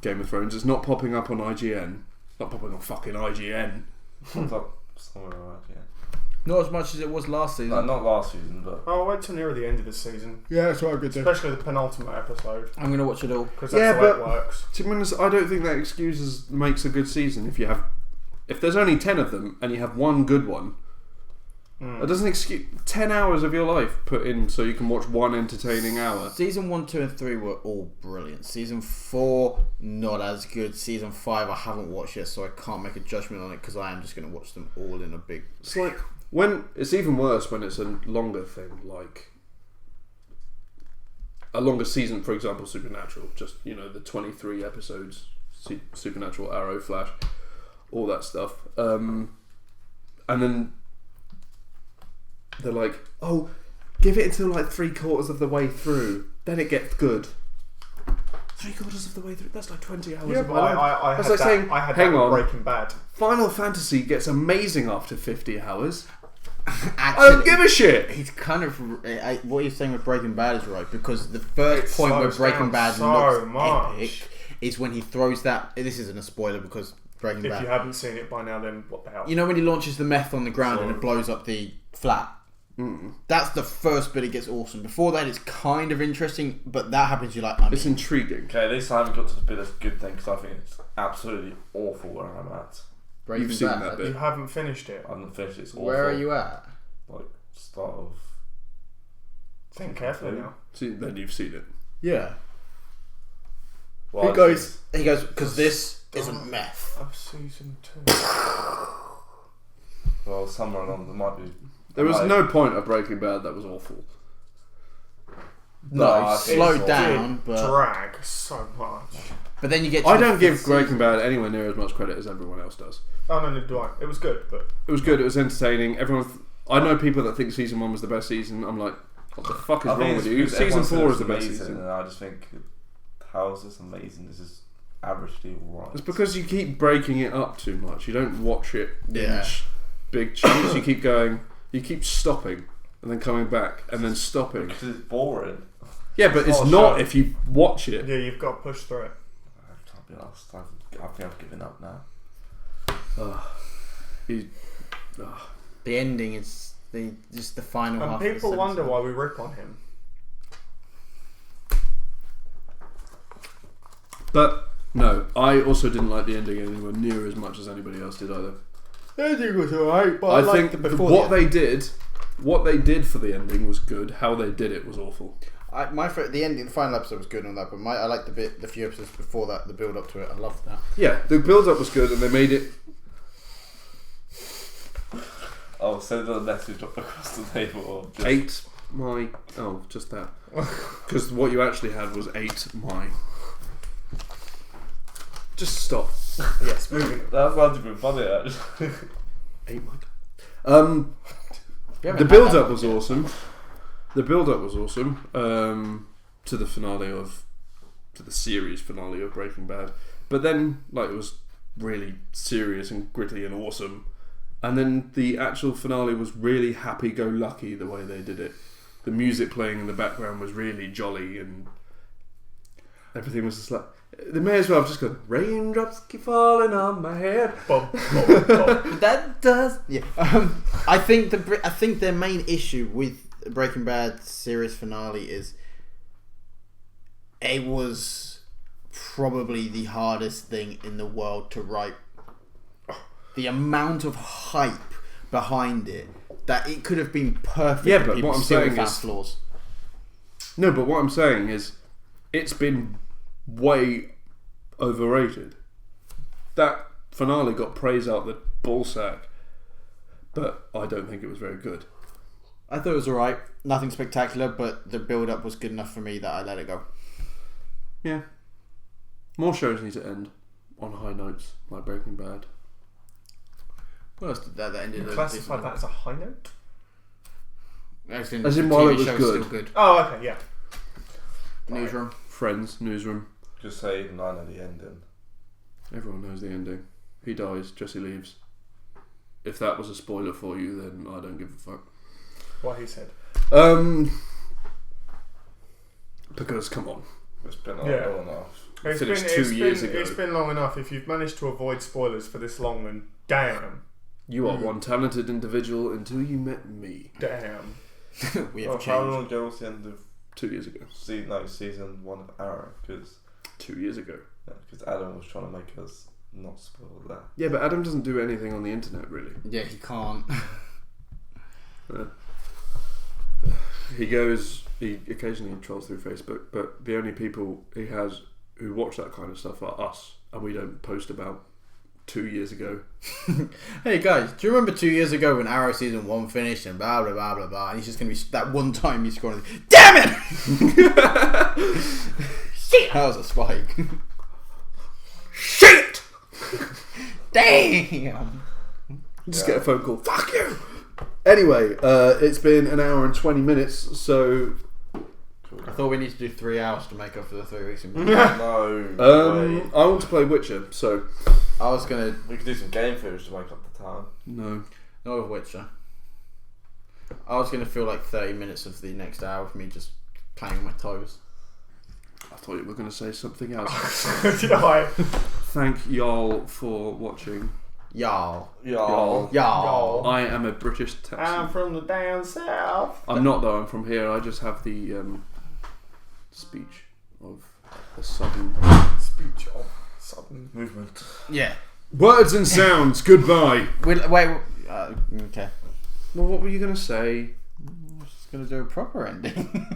Game of Thrones. It's not popping up on IGN. It's not popping on fucking IGN. Comes up somewhere around, yeah. Not as much as it was last season. Not last season, but... Oh, wait till near the end of the season. Yeah, that's what I'm going to do. Especially the penultimate episode. I'm going to watch it all. Because that's the way it works. To be honest, I don't think that excuses makes a good season. If there's only 10 of them and you have one good one, that doesn't excuse 10 hours of your life put in so you can watch one entertaining hour. Season 1, 2 and 3 were all brilliant. Season 4, not as good. Season 5, I haven't watched yet, so I can't make a judgment on it because I am just going to watch them all in a big... It's like, when it's even worse when it's a longer thing, like a longer season, for example, Supernatural, just, the 23 episodes, Supernatural, Arrow, Flash, all that stuff. And then they're like, oh, give it until like 3/4 of the way through, then it gets good. 3/4 of the way through, that's like 20 hours of my life. I That's had like that, saying, I had hang that with on, Breaking Bad. Final Fantasy gets amazing after 50 hours. Actually, I don't give a shit. He's kind of... what you're saying with Breaking Bad is right, because the first point where slows Breaking down Bad so looks much. epic is when he throws that... This isn't a spoiler because Breaking If Bad... you haven't seen it by now, then what the hell? You know when he launches the meth on the ground and it blows up the flat? That's the first bit. It gets awesome. Before that, it's kind of interesting, but that happens, you're like, It's intriguing. Okay, at least I haven't got to the bit that's a good thing because I think it's absolutely awful where I'm at. Breaking You've seen Bad. that bit. You haven't finished it. I haven't finished it. It's awful. Where are you at? Like, start of... Think carefully now. Then you've seen it. Yeah. Well, He goes, because this isn't meth. Of season 2. Well, somewhere along there might be... There was no point of Breaking Bad that was awful. No, I think slow it's down, but Drag so much. then you get to I the don't give fifth Breaking Bad anywhere near as much credit as everyone else does. Oh, no, neither do I. It was good, but... It was good, it was entertaining. I know people that think season 1 was the best season. I'm like, what the fuck is I think wrong it's with you? because Season everyone said 4 it is the was best amazing, season. and I just think, how is this amazing? This is averagely alright. It's because you keep breaking it up too much. You don't watch it in Yeah. big chunks. You keep going, you keep stopping and then coming back and then stopping. Because it's boring. Yeah, but it's not a not show. if you watch it. Yeah, you've got to push through it. I can't be asked. I think I've given up now. the ending is just the final half. And of the people sentence. wonder why we rip on him. But no, I also didn't like the ending anywhere near as much as anybody else did either. The ending was alright, but I think what they did for the ending was good. How they did it was awful. The ending, the final episode was good on that, but I liked the few episodes before that, the build up to it. I loved that. Yeah, the build-up was good, and they made it. Oh, send a message across the table. Or just... Just that. Because what you actually had was 8 my. Just stop. Yes, moving. That sounds a bit funny, actually. 8 my. The build-up was awesome. The build-up was awesome to the series finale of Breaking Bad. But then, it was really serious and gritty and awesome. And then the actual finale was really happy-go-lucky the way they did it. The music playing in the background was really jolly and everything was just like. They may as well have just gone. Raindrops keep falling on my head. Bum, bum, bum. That does. Yeah. I think their main issue with Breaking Bad series finale is it was probably the hardest thing in the world to write. The amount of hype behind it that it could have been perfect. Yeah, and but people what I'm still saying found is- flaws. No, but what I'm saying is, it's been way overrated. That finale got praise out the ballsack, but I don't think it was very good. I thought it was alright. Nothing spectacular, but the build-up was good enough for me that I let it go. Yeah. More shows need to end on high notes, like Breaking Bad. What else did that ended? Classify that as a high note? As As in while TV it was show's good. Still good. Oh, okay, yeah. Newsroom. Friends, Newsroom. Just say 9 at the ending. Everyone knows the ending. He dies, Jesse leaves. If that was a spoiler for you, then I don't give a fuck. What he said. Because, come on. It's been long Yeah. enough. It's finished been, 2 it's years been, ago. It's been long enough. If you've managed to avoid spoilers for this long, then damn. You are one talented individual until you met me Damn. We have How changed. long ago was the end of 2 years ago. season 1 of Arrow? Because 2 years ago. Adam was trying to make us not spoil that. Yeah, but Adam doesn't do anything on the internet, really. Yeah, he can't. He occasionally trolls through Facebook, but the only people he has who watch that kind of stuff are us, and we don't post about 2 years ago. Hey guys, do you remember 2 years ago when Arrow season 1 finished and blah blah blah blah blah? And he's just gonna be that one time he's scrolling. Damn it! Shit! That was a spike. Shit! Damn! You just get a phone call. Fuck you! Anyway, it's been an hour and 20 minutes, so I thought we need to do 3 hours to make up for the 3 weeks. No. I want to play Witcher, so I was gonna We could do some game footage to make up the time. no. no with Witcher. I was gonna feel like 30 minutes of the next hour of me just playing with my toes. I thought you were going to say something else. Did I? Thank y'all for watching. Y'all. Y'all. I am a British Texan. I'm from the down south. I'm not though, I'm from here. I just have the speech of the southern. Speech of sudden. Movement. Yeah. Words and sounds, goodbye. Wait. Okay. Well, what were you going to say? I was just gonna do a proper ending.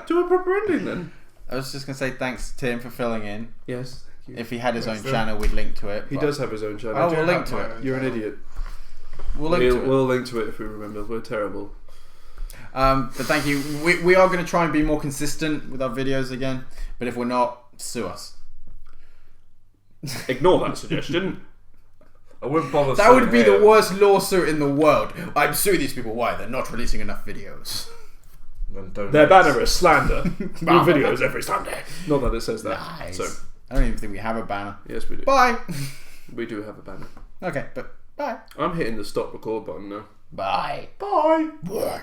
Do a proper ending then. I was just gonna say thanks Tim for filling in. Yes, thank you. If he had his own Thanks, Tim. channel, we'd link to it. He but does have his own channel. Oh, we'll link to it. You're an idiot. We'll link to it. We'll link to it if we remember. We're terrible. But thank you. We are going to try and be more consistent with our videos again. But if we're not, sue us. Ignore that suggestion. I wouldn't bother. That would be the saying worst lawsuit in the world. I'm suing these people. Why? They're not releasing enough videos. Then don't Their do banner is slander. New videos every Sunday. Not that it says that. Nice. So, I don't even think we have a banner. yes, we do. Bye. We do have a banner. Okay, but bye. I'm hitting the stop record button now. Bye. Bye. Bye.